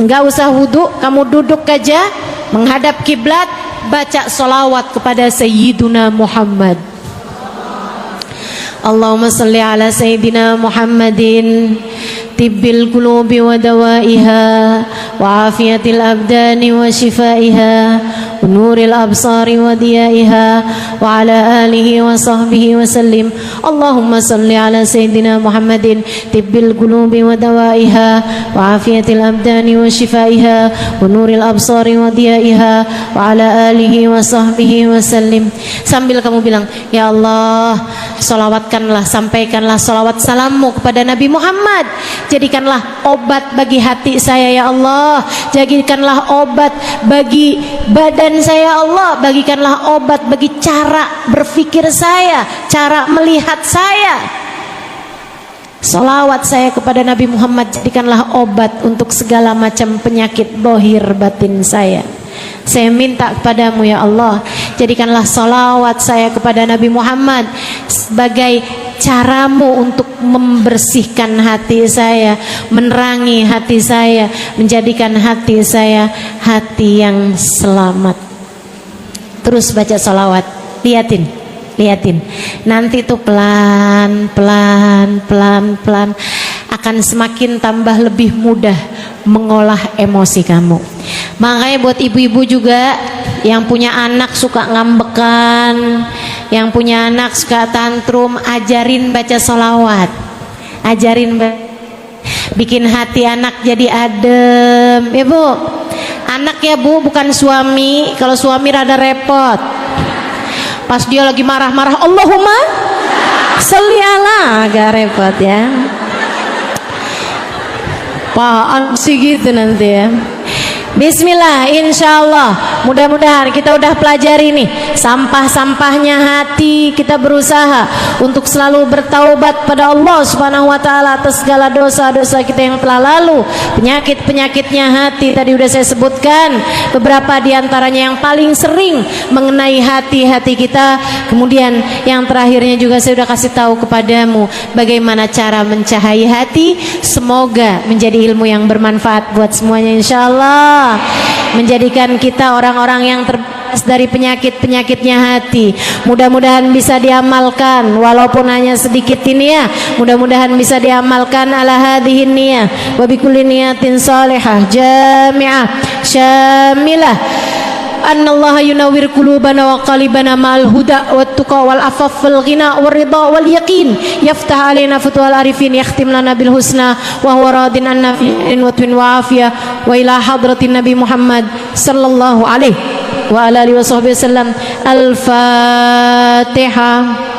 enggak usah wudu, kamu duduk aja menghadap kiblat, baca sholawat kepada Sayyiduna Muhammad. Allahumma salli ala Sayyidina Muhammadin tibbil qulubi wa dawaiha wa afiyatil abdani wa shifaiha ونور الأبصار وضيائها وعلى آله وصحبه وسلم. اللهم صل على سيدنا محمد طب القلوب ودوائها وعافية الأبدان وشفائها ونور الأبصار وضيائها وعلى آله وصحبه وسلم. Sambil kamu bilang, ya Allah, salawatkanlah, sampaikanlah salawat salammu kepada Nabi Muhammad. Jadikanlah obat bagi hati saya ya Allah, jadikanlah obat bagi badan saya ya Allah, bagikanlah obat bagi cara berpikir saya, cara melihat saya. Salawat saya kepada Nabi Muhammad jadikanlah obat untuk segala macam penyakit bohir batin saya. Saya minta kepadamu ya Allah, jadikanlah salawat saya kepada Nabi Muhammad sebagai caramu untuk membersihkan hati saya, menerangi hati saya, menjadikan hati saya hati yang selamat. Terus baca salawat, liatin, nanti tuh pelan akan semakin tambah lebih mudah mengolah emosi kamu. Makanya buat ibu-ibu juga yang punya anak suka ngambekan, yang punya anak suka tantrum, ajarin baca sholawat, bikin hati anak jadi adem ya Bu. Anak ya Bu, bukan suami. Kalau suami rada repot, pas dia lagi marah-marah Allahumma sholli ala, agak repot ya. Apaan sih gitu nanti ya. Bismillah, insyaallah mudah-mudahan kita udah pelajari nih sampah-sampahnya hati. Kita berusaha untuk selalu bertaubat pada Allah Subhanahu wa taala atas segala dosa-dosa kita yang telah lalu. Penyakit-penyakitnya hati tadi udah saya sebutkan beberapa diantaranya yang paling sering mengenai hati-hati kita. Kemudian yang terakhirnya juga saya udah kasih tahu kepadamu bagaimana cara mencahai hati. Semoga menjadi ilmu yang bermanfaat buat semuanya insyaallah, menjadikan kita orang-orang yang terbebas dari penyakit-penyakitnya hati. Mudah-mudahan bisa diamalkan walaupun hanya sedikit ini ya. Mudah-mudahan bisa diamalkan ala hadhihi niyah wa bikulli niyatin salihah jami'ah syamilah. Annallaha yunawwir qulubana wa qalibana ma'al huda wat tuqa wal afaf wal ghina war ridha wal yaqin yaftah alaina futuhal arifin yakhtim lana bil husna wa huwa radin anna fi inwatin wa afiyah wa ila hadratin Nabi Muhammad sallallahu alaihi wa ala alihi wa sahbihi wasallam. Al-Fatihah.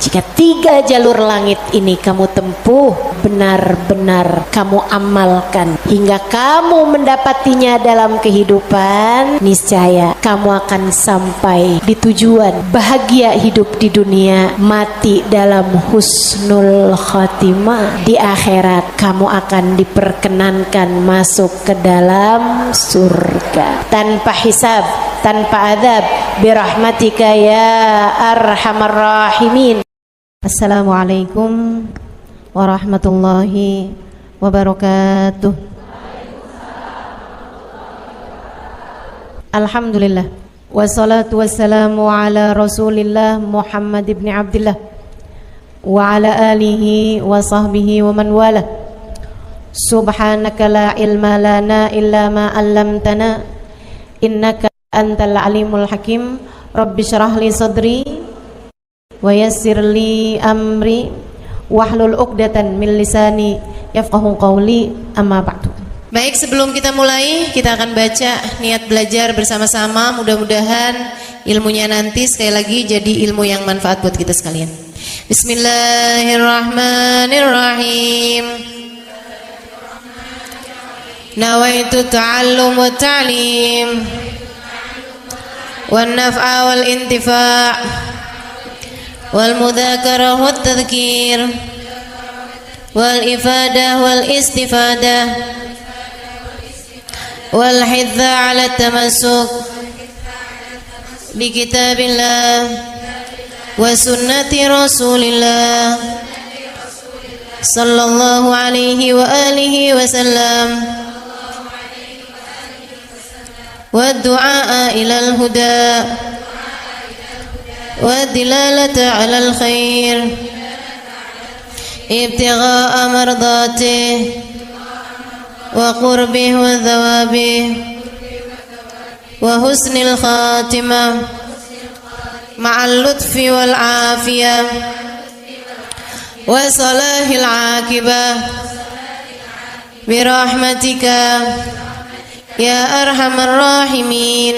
Jika 3 jalur langit ini kamu tempuh, benar-benar kamu amalkan hingga kamu mendapatinya dalam kehidupan, niscaya kamu akan sampai di tujuan, bahagia hidup di dunia, mati dalam husnul khatimah. Di akhirat kamu akan diperkenankan masuk ke dalam surga tanpa hisab, tanpa adab, birahmatika ya arhamar rahimin. Assalamualaikum warahmatullahi wabarakatuh. Alhamdulillah, wassalatu wassalamu ala rasulillah Muhammad ibn Abdillah wa ala alihi wa sahbihi wa man wala. Subhanaka la ilma lana illa ma 'allamtana innaka antal alimul hakim. Rabbi syrah li sadri wa yassir li amri wahlul 'uqdatan min lisani yafqahu qawli, amma ba'du. Baik, sebelum kita mulai, kita akan baca niat belajar bersama-sama. Mudah-mudahan ilmunya nanti sekali lagi jadi ilmu yang manfaat buat kita sekalian. Bismillahirrahmanirrahim. Nawaitu ta'allum wa ta'lim wan naf'a wal intifa' wal mudzakarah wat tadhkir wal ifadah wal istifadah wal hidza ala tamassuk bi kitabillah wa sunnati rasulillah sallallahu alaihi wa alihi wasallam. والدعاء إلى الهدى والدلالة على الخير ابتغاء مرضاته وقربه وثوابه وحسن الخاتمة مع اللطف والعافية وصلاح العاقبة برحمتك يا أرحم الراحمين.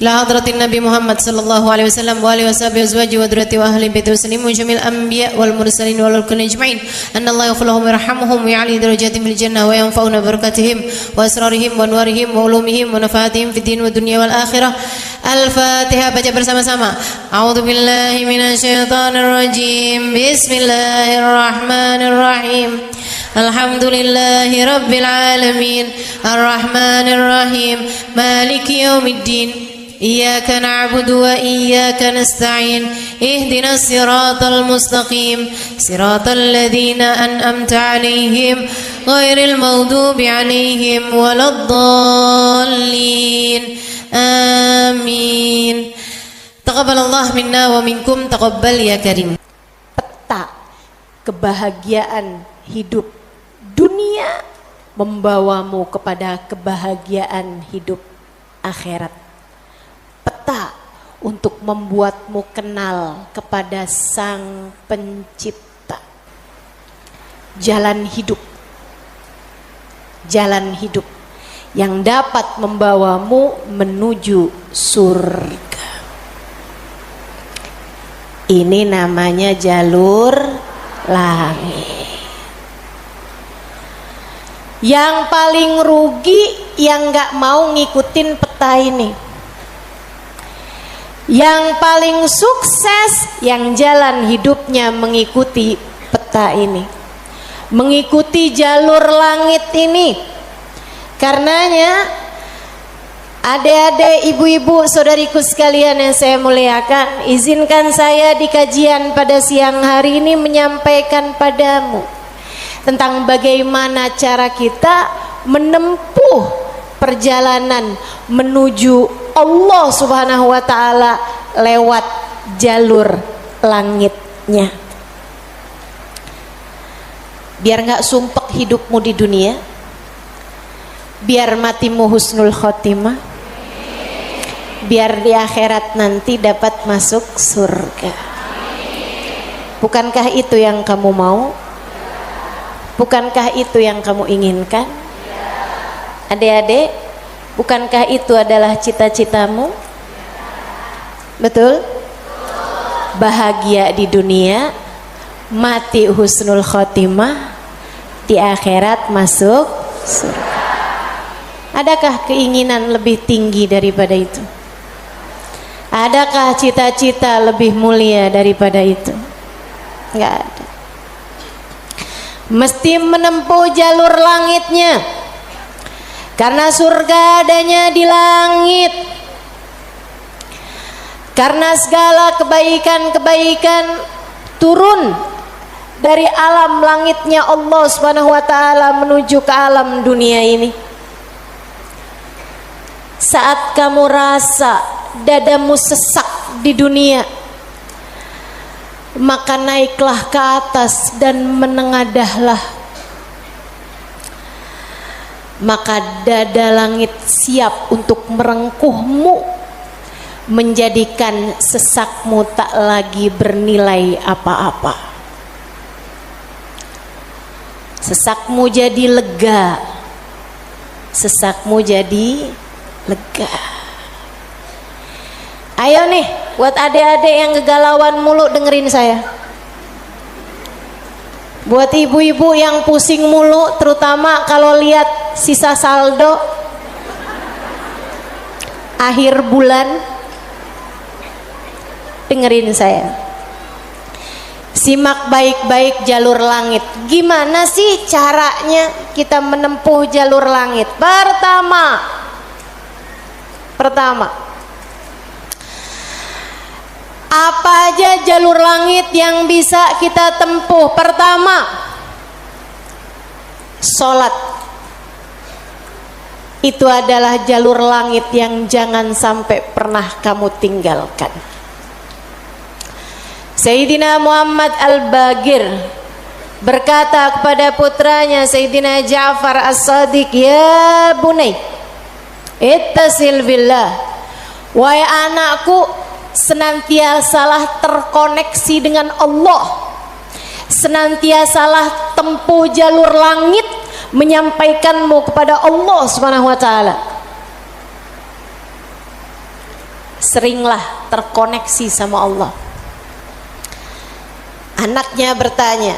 إلى حضرة النبي محمد صلى الله عليه وسلم وآله وصحبه وأزواجه وذريته وأهل بيته وسلم وجميع الأنبياء والمرسلين والكل أجمعين أن الله يغفر لهم ويرحمهم ويعلي درجاتهم في الجنة وينفعنا ببركاتهم وأسرارهم وأنوارهم وعلومهم ونفعاتهم في الدين والدنيا والآخرة. Al-Fatihah, baca bersama-sama. A'udzu billahi minasyaitonir rajim. Bismillahirrahmanirrahim. Alhamdulillahi rabbil alamin. Arrahmanir rahim. Maliki yaumiddin. Iyyaka na'budu wa iyyaka nasta'in. Ihdinas siratal mustaqim. Siratal ladzina an'amta 'alaihim ghairil maghdubi 'alaihim waladdallin. Amin. Taqabbalallah minna wa minkum, taqabbal ya karim. Peta kebahagiaan hidup dunia membawamu kepada kebahagiaan hidup akhirat. Peta untuk membuatmu kenal kepada Sang Pencipta. Jalan hidup yang dapat membawamu menuju surga. Ini namanya jalur langit. Yang paling rugi yang gak mau ngikutin peta ini. Yang paling sukses yang jalan hidupnya mengikuti peta ini, mengikuti jalur langit ini. Karenanya adik-adik, ibu-ibu, saudariku sekalian yang saya muliakan, izinkan saya di kajian pada siang hari ini menyampaikan padamu tentang bagaimana cara kita menempuh perjalanan menuju Allah Subhanahu wa Ta'ala lewat jalur langitnya. Biar gak sumpek hidupmu di dunia, biar matimu husnul khotimah, biar di akhirat nanti dapat masuk surga. Bukankah itu yang kamu mau? Bukankah itu yang kamu inginkan? Adik-adik, bukankah itu adalah cita-citamu? Betul? Bahagia di dunia, mati husnul khotimah, di akhirat masuk surga. Adakah keinginan lebih tinggi daripada itu? Adakah cita-cita lebih mulia daripada itu? Enggak ada. Mesti menempuh jalur langitnya, karena surga adanya di langit. Karena segala kebaikan-kebaikan turun dari alam langitnya Allah Subhanahu wa Ta'ala menuju ke alam dunia ini. Saat kamu rasa dadamu sesak di dunia, maka naiklah ke atas dan menengadahlah. Maka dada langit siap untuk merengkuhmu, menjadikan sesakmu tak lagi bernilai apa-apa. Sesakmu jadi lega, sesakmu jadi lega. Ayo nih, buat adik-adik yang kegalauan mulu dengerin saya. Buat ibu-ibu yang pusing mulu, terutama kalau lihat sisa saldo akhir bulan, dengerin saya. Simak baik-baik jalur langit. Gimana sih caranya kita menempuh jalur langit? Pertama, apa aja jalur langit yang bisa kita tempuh? Pertama, sholat. itu adalah jalur langit yang jangan sampai pernah kamu tinggalkan. Sayyidina Muhammad Al-Bagir berkata kepada putranya Sayyidina Ja'far As-Sadiq, "Ya bunai, ittasil billah." Wahai anakku, senantiasalah terkoneksi dengan Allah. Senantiasalah tempuh jalur langit menyampaikanmu kepada Allah Subhanahu wa taala. Seringlah terkoneksi sama Allah. Anaknya bertanya,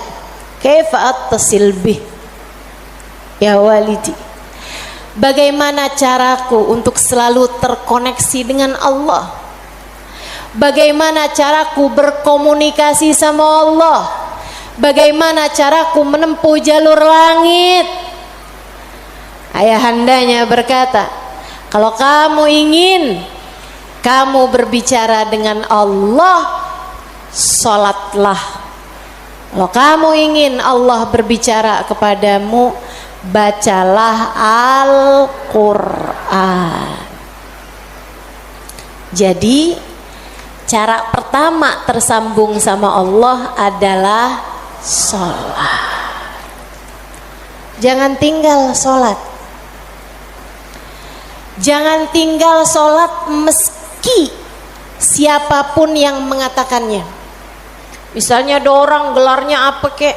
"Kaifa attasil bih ya walidi?" Bagaimana caraku untuk selalu terkoneksi dengan Allah? Bagaimana caraku berkomunikasi sama Allah? Bagaimana caraku menempuh jalur langit? Ayahandanya berkata, kalau kamu ingin kamu berbicara dengan Allah, sholatlah. Kalau kamu ingin Allah berbicara kepadamu, bacalah Al-Quran. Jadi cara pertama tersambung sama Allah adalah sholat. Jangan tinggal sholat. Jangan tinggal sholat meski siapapun yang mengatakannya. Misalnya ada orang gelarnya apa kek,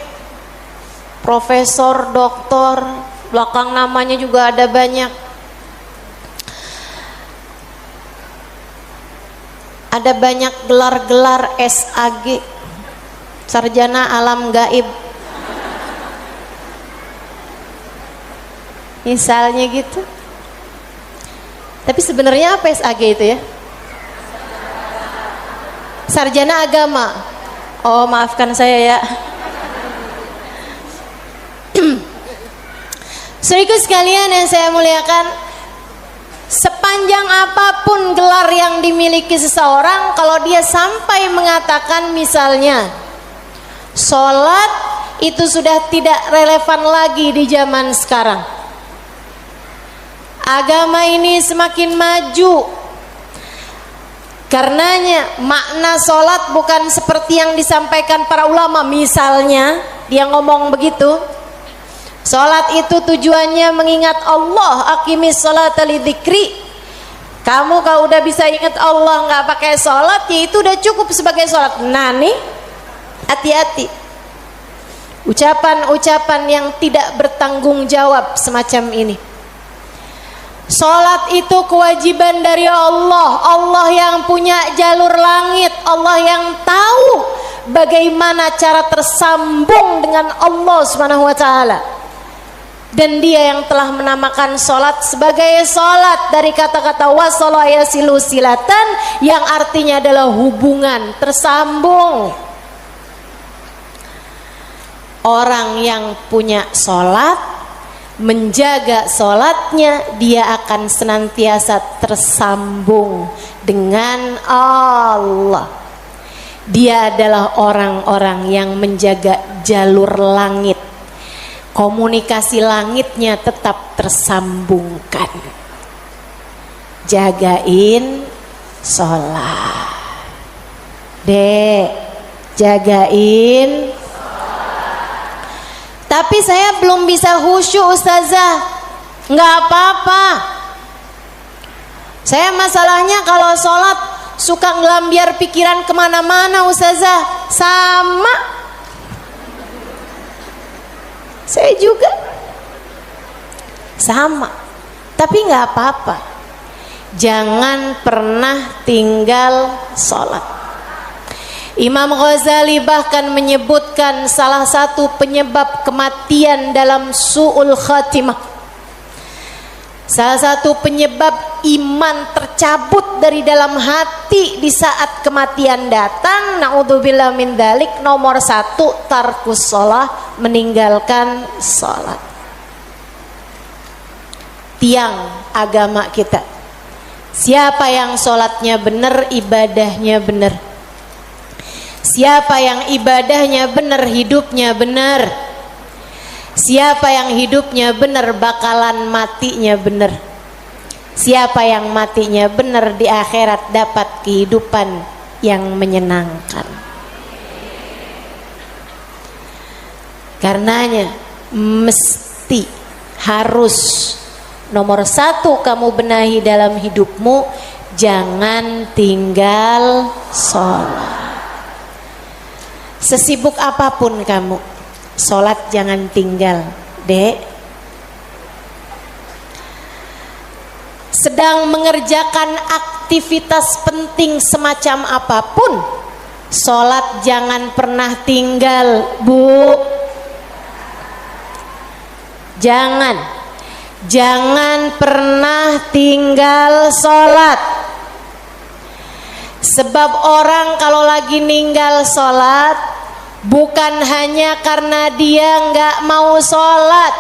profesor, doktor, belakang namanya juga ada banyak. Ada banyak gelar-gelar SAG, sarjana alam gaib. Misalnya gitu. Tapi sebenarnya apa SAG itu ya? Sarjana agama. Oh, maafkan saya ya. Saudaraku sekalian yang saya muliakan, sepanjang apapun gelar yang dimiliki seseorang, kalau dia sampai mengatakan misalnya sholat itu sudah tidak relevan lagi di zaman sekarang. Agama ini semakin maju. Karenanya makna sholat bukan seperti yang disampaikan para ulama. Misalnya dia ngomong begitu, sholat itu tujuannya mengingat Allah, aqimis sholata lidzikri. Kamu kalau udah bisa ingat Allah nggak pakai sholat, ya itu udah cukup sebagai sholat. Nah nih, hati-hati ucapan-ucapan yang tidak bertanggung jawab semacam ini. Sholat itu kewajiban dari Allah. Allah yang punya jalur langit, Allah yang tahu bagaimana cara tersambung dengan Allah Subhanahu wa taala. Dan dia yang telah menamakan sholat sebagai sholat dari kata-kata wasala yasilu silatan, yang artinya adalah hubungan, tersambung. Orang yang punya sholat, menjaga sholatnya, dia akan senantiasa tersambung dengan Allah. Dia adalah orang-orang yang menjaga jalur langit. Komunikasi langitnya tetap tersambungkan. Jagain sholat. Dek, jagain. Tapi saya belum bisa khusyuk ustazah. Nggak apa-apa. Saya masalahnya kalau sholat suka ngelambiar pikiran kemana-mana ustazah. Sama. Saya juga. Sama. Tapi nggak apa-apa. Jangan pernah tinggal sholat. Imam Ghazali bahkan menyebutkan salah satu penyebab kematian dalam su'ul khatimah, salah satu penyebab iman tercabut dari dalam hati di saat kematian datang, naudzubillah min dzalik, nomor 1 tarkus shalah, meninggalkan salat. Tiang agama kita. Siapa yang salatnya benar, ibadahnya benar. Siapa yang ibadahnya benar, hidupnya benar. Siapa yang hidupnya benar, bakalan matinya benar. Siapa yang matinya benar di akhirat dapat kehidupan yang menyenangkan. Karenanya mesti harus nomor satu kamu benahi dalam hidupmu, jangan tinggal sholat. Sesibuk apapun kamu, sholat jangan tinggal, dek. Sedang mengerjakan aktivitas penting semacam apapun, sholat jangan pernah tinggal, Bu. Jangan pernah tinggal sholat. Sebab orang kalau lagi ninggal sholat, bukan hanya karena dia nggak mau sholat,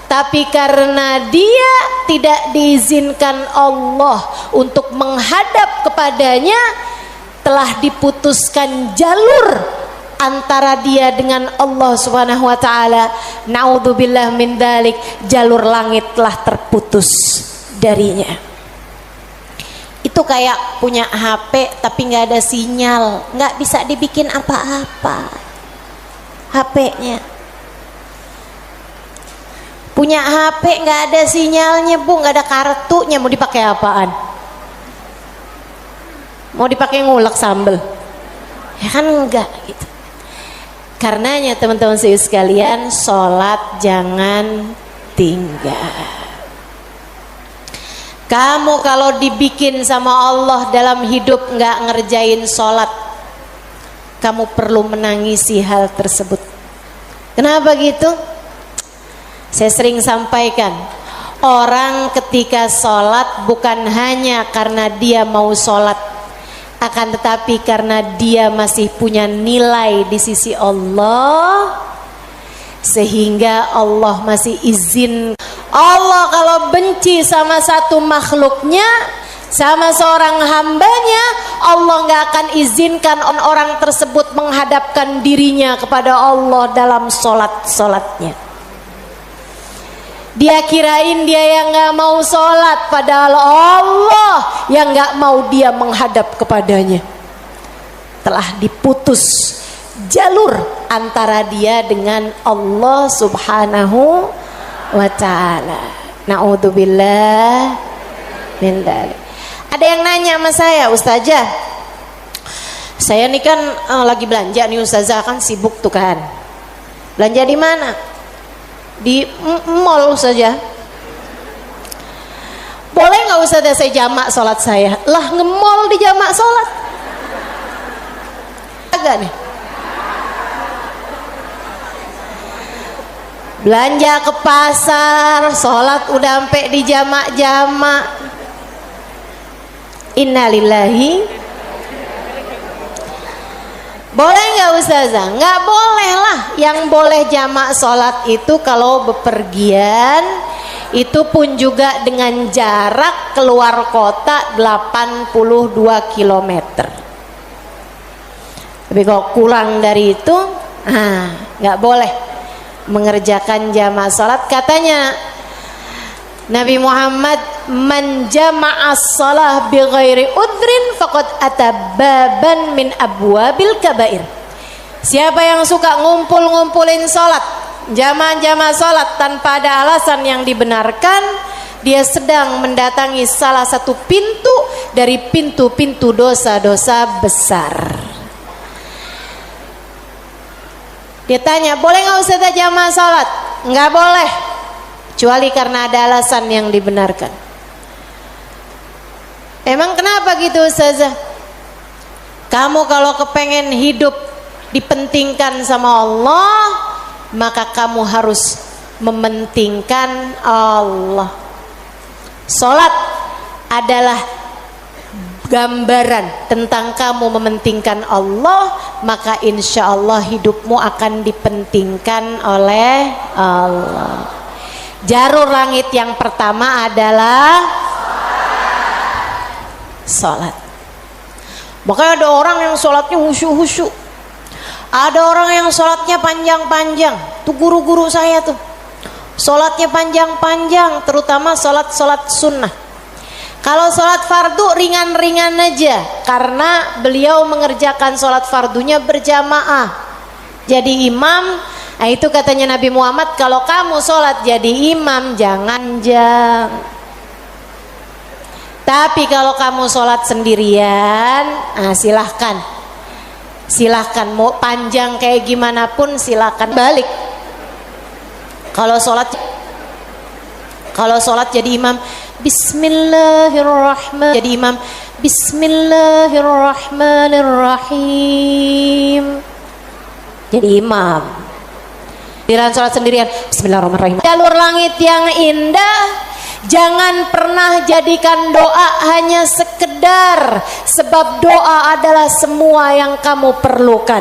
tapi karena dia tidak diizinkan Allah untuk menghadap kepadanya, telah diputuskan jalur antara dia dengan Allah Subhanahu wa taala. Naudzubillah min dzalik, jalur langit telah terputus darinya. Itu kayak punya HP tapi nggak ada sinyal, nggak bisa dibikin apa-apa HP-nya. Punya HP nggak ada sinyalnya, Bu, nggak ada kartunya, mau dipakai apaan? Mau dipakai ngulek sambel? Ya kan enggak gitu. Karenanya teman-teman sekalian, sholat jangan tinggal. Kamu kalau dibikin sama Allah dalam hidup nggak ngerjain sholat, kamu perlu menangisi hal tersebut. Kenapa gitu? Saya sering sampaikan, orang ketika sholat bukan hanya karena dia mau sholat, akan tetapi karena dia masih punya nilai di sisi Allah, sehingga Allah masih izin. Allah kalau benci sama satu makhluknya, sama seorang hambanya, Allah nggak akan izinkan orang tersebut menghadapkan dirinya kepada Allah dalam sholatnya. Dia kirain dia yang nggak mau sholat, padahal Allah yang nggak mau dia menghadap kepadanya. Telah diputus jalur antara dia dengan Allah Subhanahu wa ta'ala. Na'udzubillah min dzalik. Ada yang nanya sama saya, Ustazah, saya nih kan lagi belanja nih Ustazah, kan sibuk tuh kan. Belanja di mana? Di mall saja. Boleh nggak Ustazah saya jamak sholat saya? Lah, nge-mall di jamak sholat? Agak nih. Belanja ke pasar, sholat udah sampai di jamak-jamak. Innalillahi. Boleh nggak Ustazah? Nggak boleh lah. Yang boleh jamak sholat itu kalau bepergian, itu pun juga dengan jarak keluar kota 82 km. Tapi kalau kurang dari itu, nggak boleh mengerjakan jamak sholat. Katanya Nabi Muhammad, man jama'as shalah bi ghairi udrin faqad atababan min abwabil kabair. Siapa yang suka ngumpulin sholat, jamaah sholat tanpa ada alasan yang dibenarkan, dia sedang mendatangi salah satu pintu dari pintu-pintu dosa-dosa besar. Dia tanya, boleh nggak Ustazah jamaah sholat? Nggak boleh, kecuali karena ada alasan yang dibenarkan. Emang kenapa gitu Ustazah? Kamu kalau kepengen hidup dipentingkan sama Allah, maka kamu harus mementingkan Allah. Sholat adalah gambaran tentang kamu mementingkan Allah, maka insya Allah hidupmu akan dipentingkan oleh Allah. Jalur langit yang pertama adalah sholat. Makanya ada orang yang sholatnya husyuk-husyuk, ada orang yang sholatnya panjang-panjang. Tuh guru-guru saya tuh sholatnya panjang-panjang, terutama sholat sunnah. Kalau sholat fardu ringan-ringan aja, karena beliau mengerjakan sholat fardunya berjamaah. Jadi imam, nah itu katanya Nabi Muhammad, kalau kamu sholat jadi imam jangan jang. Tapi kalau kamu sholat sendirian, nah silahkan mau panjang kayak gimana pun silahkan balik. Kalau sholat jadi imam Bismillahirrahmanirrahim, jadi imam Bismillahirrahmanirrahim, jadi imam. Dalam sholat sendirian Bismillahirrahmanirrahim. Jalur langit yang indah, jangan pernah jadikan doa hanya sekedar, sebab doa adalah semua yang kamu perlukan.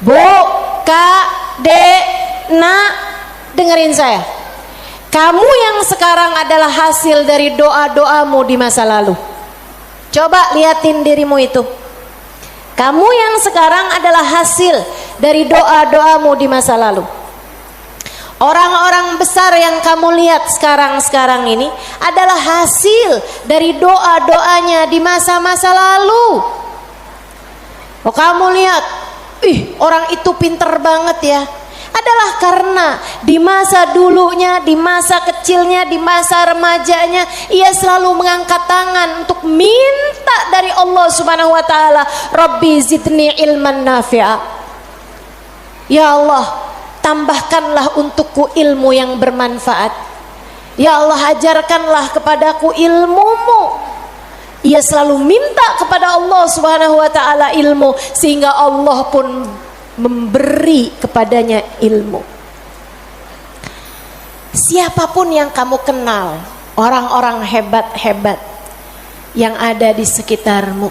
Bu, Kak, Dek, Nak, dengerin saya. Kamu yang sekarang adalah hasil dari doa-doamu di masa lalu. Coba liatin dirimu itu. Kamu yang sekarang adalah hasil dari doa-doamu di masa lalu. Orang-orang besar yang kamu lihat sekarang ini adalah hasil dari doa-doanya di masa-masa lalu. Oh, kamu lihat, orang itu pinter banget ya. Adalah karena di masa dulunya, di masa kecilnya, di masa remajanya, ia selalu mengangkat tangan untuk minta dari Allah Subhanahu wa taala, Rabbi zidni ilman nafi'a. Ya Allah, tambahkanlah untukku ilmu yang bermanfaat. Ya Allah, ajarkanlah kepadaku ilmu-Mu. Ia selalu minta kepada Allah Subhanahu wa taala ilmu, sehingga Allah pun memberi kepadanya ilmu. Siapapun yang kamu kenal, orang-orang hebat-hebat yang ada di sekitarmu,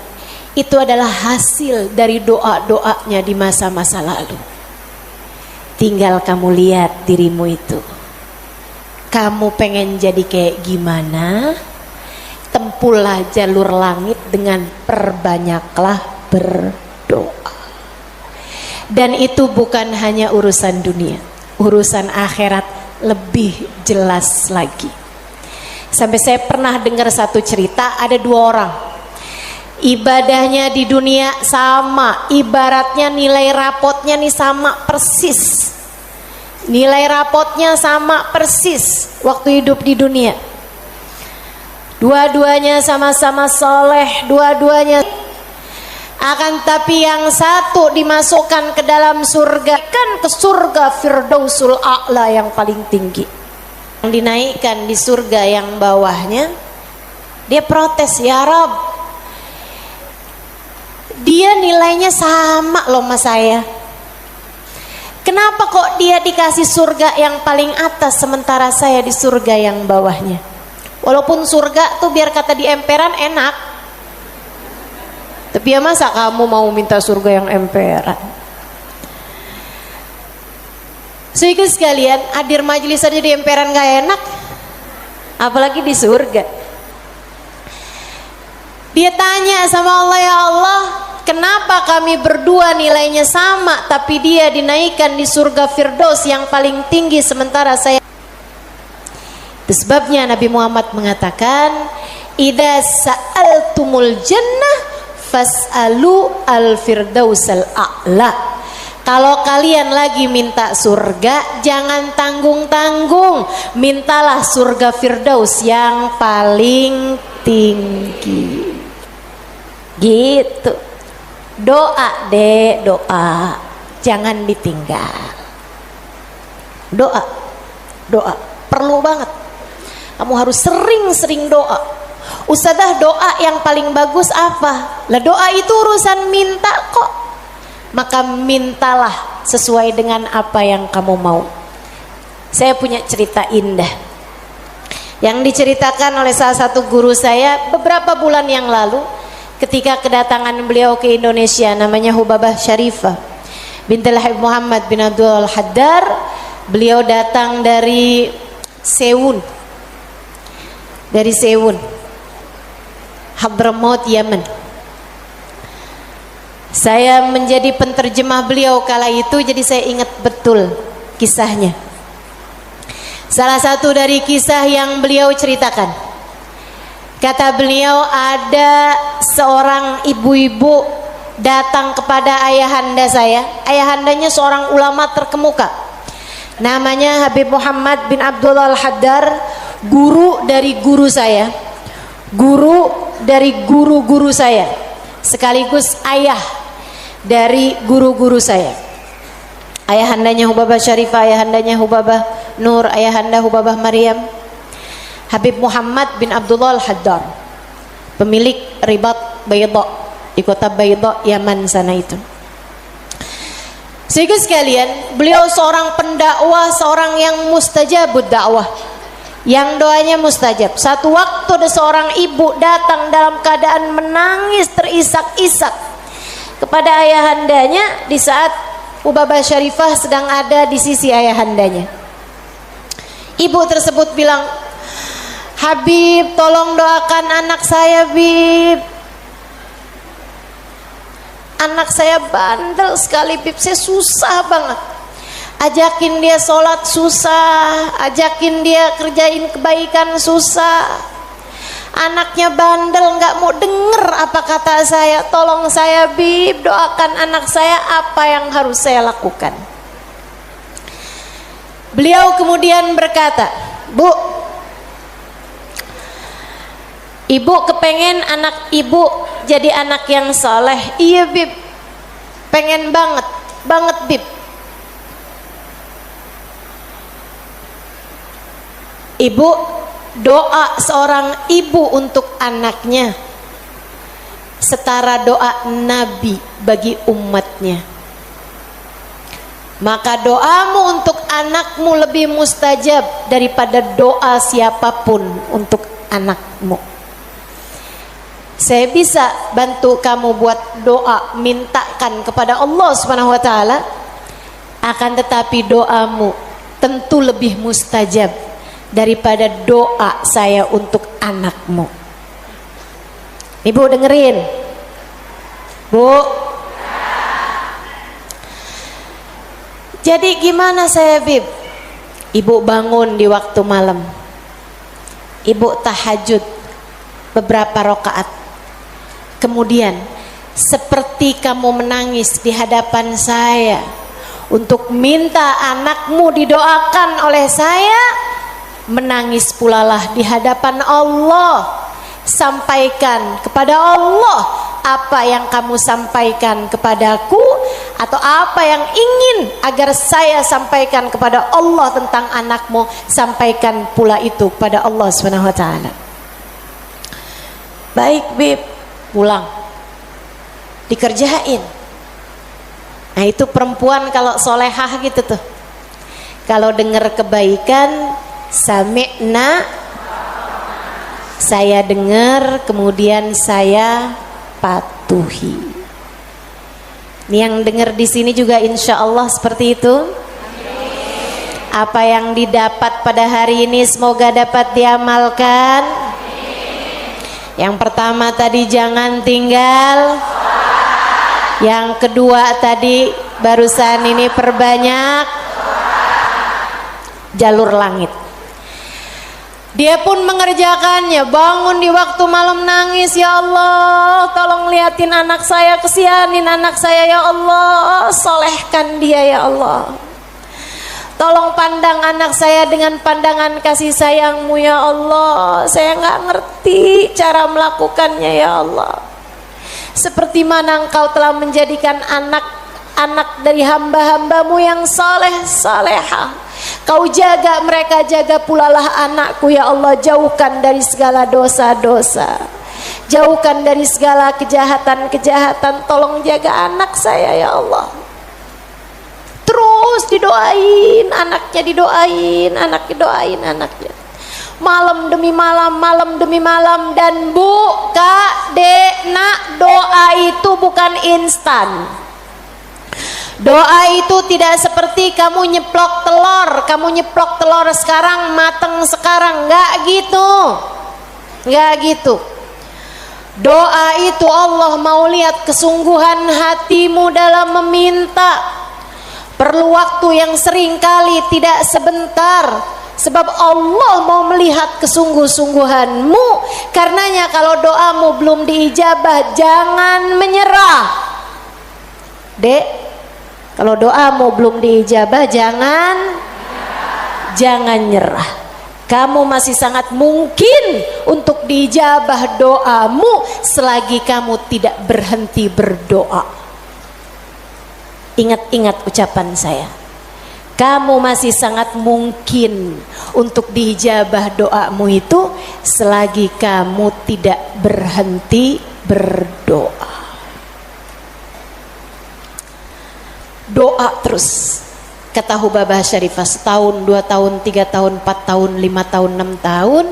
itu adalah hasil dari doa-doanya di masa-masa lalu. Tinggal kamu lihat dirimu itu. Kamu pengen jadi kayak gimana? Tempuhlah jalur langit dengan perbanyaklah berdoa. Dan itu bukan hanya urusan dunia, urusan akhirat lebih jelas lagi. Sampai saya pernah dengar satu cerita, ada 2 orang. Ibadahnya di dunia sama, ibaratnya nilai rapotnya nih sama persis. Nilai rapotnya sama persis waktu hidup di dunia. Dua-duanya sama-sama soleh, dua-duanya. Akan tapi yang satu dimasukkan ke dalam surga, kan ke surga Firdausul A'la yang paling tinggi. Yang dinaikkan di surga yang bawahnya, dia protes, ya Rob, dia nilainya sama loh sama saya. Kenapa kok dia dikasih surga yang paling atas sementara saya di surga yang bawahnya? Walaupun surga tuh biar kata di emperan enak, tapi ya masa kamu mau minta surga yang emperan? Sehingga sekalian, hadir majelis aja di emperan gak enak, apalagi di surga. Dia tanya sama Allah, ya Allah, kenapa kami berdua nilainya sama, tapi dia dinaikkan di surga Firdaus yang paling tinggi sementara saya. Itu sebabnya Nabi Muhammad mengatakan, idza sa'altumul jannah fas'alu al-firdausal a'la. Kalau kalian lagi minta surga, jangan tanggung-tanggung, mintalah surga Firdaus yang paling tinggi. Gitu. Doa deh, doa, jangan ditinggal. Doa perlu banget. Kamu harus sering-sering doa. Ustadzah, doa yang paling bagus apa? Lah doa itu urusan minta kok. Maka mintalah sesuai dengan apa yang kamu mau. Saya punya cerita indah yang diceritakan oleh salah satu guru saya beberapa bulan yang lalu ketika kedatangan beliau ke Indonesia, namanya Hubabah Syarifah bintul Habib Muhammad bin Abdul Haddar. Beliau datang dari Sewun, Hadramaut, Yaman. Saya menjadi penterjemah beliau kala itu, jadi saya ingat betul kisahnya. Salah satu dari kisah yang beliau ceritakan, Kata beliau, ada seorang ibu-ibu datang kepada ayahanda saya. Ayahandanya seorang ulama terkemuka, namanya Habib Muhammad bin Abdullah Al-Haddar, guru dari guru saya, guru dari guru-guru saya, sekaligus ayah dari guru-guru saya. Ayahandanya Hubabah Syarifah, ayahandanya Hubabah Nur, ayahanda Hubabah Maryam. Habib Muhammad bin Abdullah Al-Haddar, pemilik Ribat Bayda di kota Bayda, Yaman sana itu. Sehingga sekalian, beliau seorang pendakwah, seorang yang mustajabud dakwah, yang doanya mustajab. Satu waktu ada seorang ibu datang dalam keadaan menangis terisak-isak kepada ayahandanya di saat Hubabah Syarifah sedang ada di sisi ayahandanya. Ibu tersebut bilang, "Habib, tolong doakan anak saya, Bib. Anak saya bandel sekali, Bib. Saya susah banget. Ajakin dia sholat susah, ajakin dia kerjain kebaikan susah. Anaknya bandel, nggak mau denger apa kata saya. Tolong saya, Bib, doakan anak saya, apa yang harus saya lakukan?" Beliau kemudian berkata, "Bu, ibu kepengen anak ibu jadi anak yang soleh." "Iya, Bib, pengen banget, banget, Bib." Ibu, doa seorang ibu untuk anaknya setara doa Nabi bagi umatnya. Maka doamu untuk anakmu lebih mustajab daripada doa siapapun untuk anakmu. Saya bisa bantu kamu buat doa, mintakan kepada Allah Subhanahu wa taala, akan tetapi doamu tentu lebih mustajab daripada doa saya untuk anakmu. Ibu dengerin, Bu. Jadi gimana saya, Bib? Ibu bangun di waktu malam, ibu tahajud beberapa rakaat, kemudian seperti kamu menangis di hadapan saya untuk minta anakmu didoakan oleh saya, menangis pulalah di hadapan Allah. Sampaikan kepada Allah apa yang kamu sampaikan kepadaku, atau apa yang ingin agar saya sampaikan kepada Allah tentang anakmu, sampaikan pula itu kepada Allah Subhanahu wa taala. Baik, Bib. Pulang, dikerjain. Nah, itu perempuan kalau solehah gitu tuh, kalau dengar kebaikan, sami'na, saya dengar, kemudian saya patuhi. Ini yang dengar di sini juga insya Allah seperti itu. Apa yang didapat pada hari ini semoga dapat diamalkan. Yang pertama tadi jangan tinggal. Yang kedua tadi barusan ini perbanyak jalur langit. Dia pun mengerjakannya, bangun di waktu malam nangis, "Ya Allah, tolong liatin anak saya, kesianin anak saya, ya Allah, solehkan dia, ya Allah. Tolong pandang anak saya dengan pandangan kasih sayangmu, ya Allah. Saya nggak ngerti cara melakukannya, ya Allah. Seperti mana Engkau telah menjadikan anak-anak dari hamba-hambamu yang soleh, solehah. Kau jaga mereka, jaga pulalah anakku, ya Allah. Jauhkan dari segala dosa-dosa, jauhkan dari segala kejahatan-kejahatan. Tolong jaga anak saya, ya Allah." Terus didoain anaknya, didoain anak, didoain anaknya. Malam demi malam, malam demi malam. Dan Bu, Kak, Dek, Nak, doa itu bukan instan. Doa itu tidak seperti kamu nyeplok telur sekarang mateng sekarang, enggak gitu. Enggak gitu. Doa itu Allah mau lihat kesungguhan hatimu dalam meminta. Perlu waktu yang sering kali tidak sebentar. sebab Allah mau melihat kesungguh-sungguhanmu. Karenanya kalau doamu belum diijabah, jangan menyerah. Dek, kalau doamu belum diijabah, jangan nyerah. Kamu masih sangat mungkin untuk diijabah doamu selagi kamu tidak berhenti berdoa. Ingat-ingat ucapan saya. Kamu masih sangat mungkin untuk diijabah doamu itu selagi kamu tidak berhenti berdoa. Doa terus. Kata Hubabah Syarifah, setahun, 2 tahun, 3 tahun, 4 tahun, 5 tahun, 6 tahun.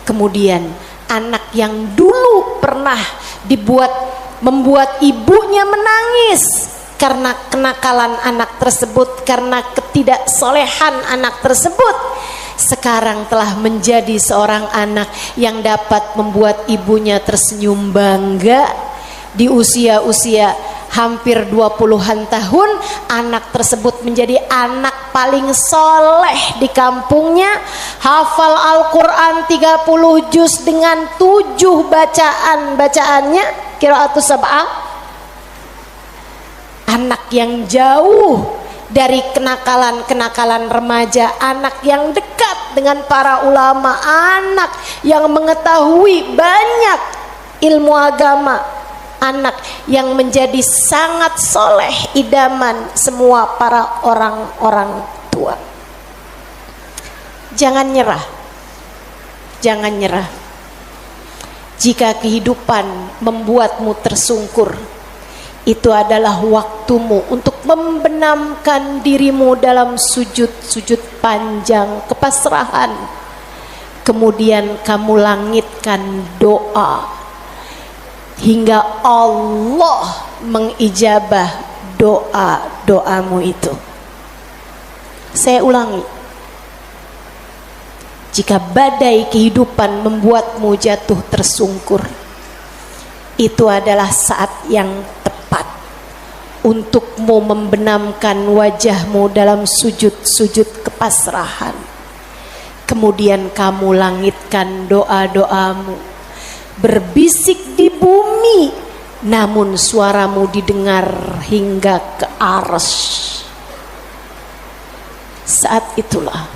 Kemudian anak yang dulu pernah membuat ibunya menangis karena kenakalan anak tersebut, karena ketidaksolehan anak tersebut, sekarang telah menjadi seorang anak yang dapat membuat ibunya tersenyum bangga. Di usia-usia hampir 20-an tahun, anak tersebut menjadi anak paling soleh di kampungnya, hafal Al-Quran 30 juz dengan 7 bacaannya, qiraatus sab'ah. Anak yang jauh dari kenakalan-kenakalan remaja, anak yang dekat dengan para ulama, anak yang mengetahui banyak ilmu agama, anak yang menjadi sangat soleh, idaman semua para orang-orang tua. Jangan nyerah, jangan nyerah. Jika kehidupan membuatmu tersungkur, itu adalah waktumu untuk membenamkan dirimu dalam sujud-sujud panjang kepasrahan. Kemudian kamu langitkan doa hingga Allah mengijabah doa-doamu itu. Saya ulangi, jika badai kehidupan membuatmu jatuh tersungkur, itu adalah saat yang tepat untukmu membenamkan wajahmu dalam sujud-sujud kepasrahan. Kemudian kamu langitkan doa-doamu, berbisik di bumi, namun suaramu didengar hingga ke arsy. Saat itulah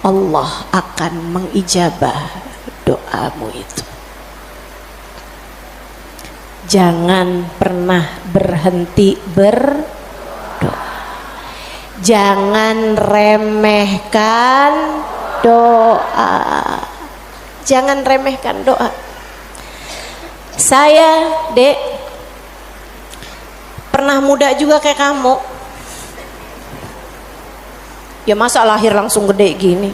Allah akan mengijabah doamu itu. Jangan pernah berhenti berdoa. Jangan remehkan doa. Jangan remehkan doa. Saya, Dek, pernah muda juga kayak kamu. Ya masa lahir langsung gede gini.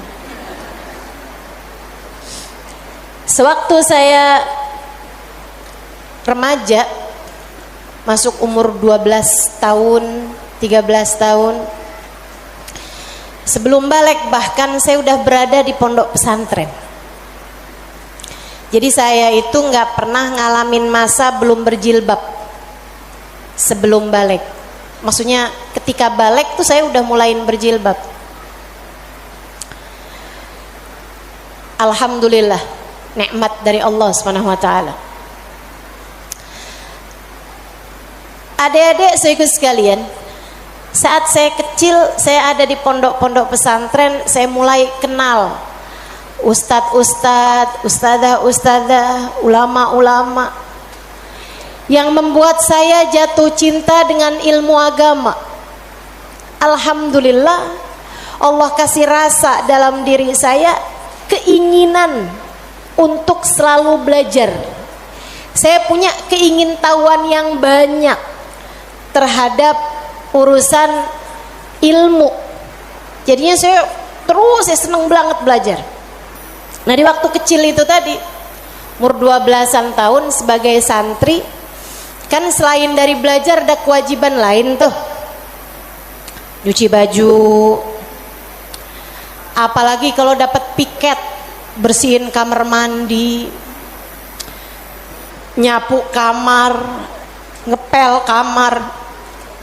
Sewaktu saya remaja, masuk umur 12 tahun, 13 tahun, sebelum balik bahkan saya udah berada di pondok pesantren. Jadi saya itu nggak pernah ngalamin masa belum berjilbab sebelum balik. Maksudnya ketika balik tuh saya udah mulain berjilbab. Alhamdulillah, nikmat dari Allah Subhanahu wa taala. Adik-adik saudaraku sekalian, saat saya kecil, saya ada di pondok-pondok pesantren, saya mulai kenal ustadz-ustadz, ustadzah-ustadzah, ulama-ulama yang membuat saya jatuh cinta dengan ilmu agama. Alhamdulillah, Allah kasih rasa dalam diri saya keinginan untuk selalu belajar. Saya punya keingintahuan yang banyak terhadap urusan ilmu. Jadinya saya seneng banget belajar. Nah di waktu kecil itu tadi, umur 12-an tahun sebagai santri, kan selain dari belajar ada kewajiban lain tuh. Nyuci baju, apalagi kalau dapat piket, bersihin kamar mandi, nyapu kamar, ngepel kamar.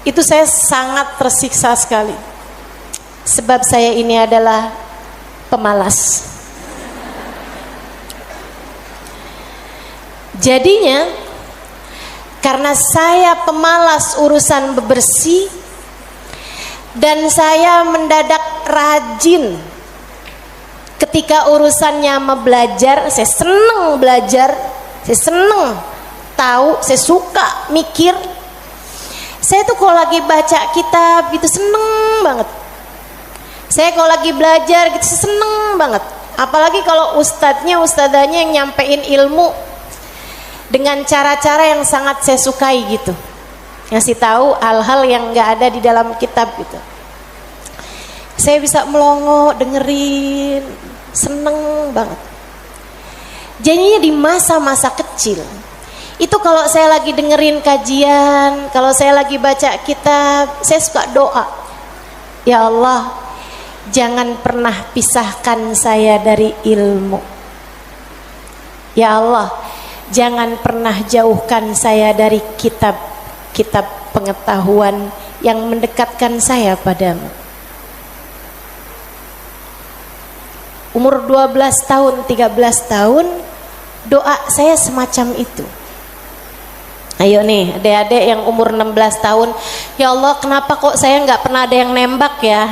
Itu saya sangat tersiksa sekali, sebab saya ini adalah pemalas. Jadinya karena saya pemalas urusan bebersih dan saya mendadak rajin ketika urusannya belajar. Saya seneng belajar, saya seneng tahu, saya suka mikir. Saya tuh kalau lagi baca kitab gitu seneng banget. Saya kalau lagi belajar gitu seneng banget. Apalagi kalau ustadzanya yang nyampein ilmu dengan cara-cara yang sangat saya sukai gitu, ngasih tahu hal-hal yang nggak ada di dalam kitab gitu. Saya bisa melongo dengerin, seneng banget. Jadinya di masa-masa kecil itu kalau saya lagi dengerin kajian, kalau saya lagi baca kitab, saya suka doa, ya Allah, jangan pernah pisahkan saya dari ilmu. Ya Allah, jangan pernah jauhkan saya dari kitab-kitab pengetahuan yang mendekatkan saya padamu. Umur 12 tahun, 13 tahun, doa saya semacam itu. Ayo nih adik-adik yang umur 16 tahun, ya Allah kenapa kok saya nggak pernah ada yang nembak ya?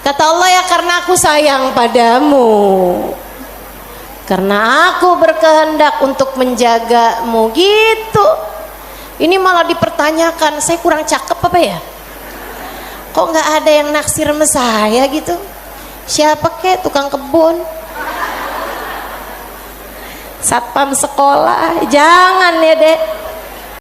Kata Allah, ya karena aku sayang padamu, karena aku berkehendak untuk menjagamu gitu. Ini malah dipertanyakan, saya kurang cakep apa ya? Kok nggak ada yang naksir sama saya gitu? Siapa kek, tukang kebun, satpam sekolah? Jangan ya dek.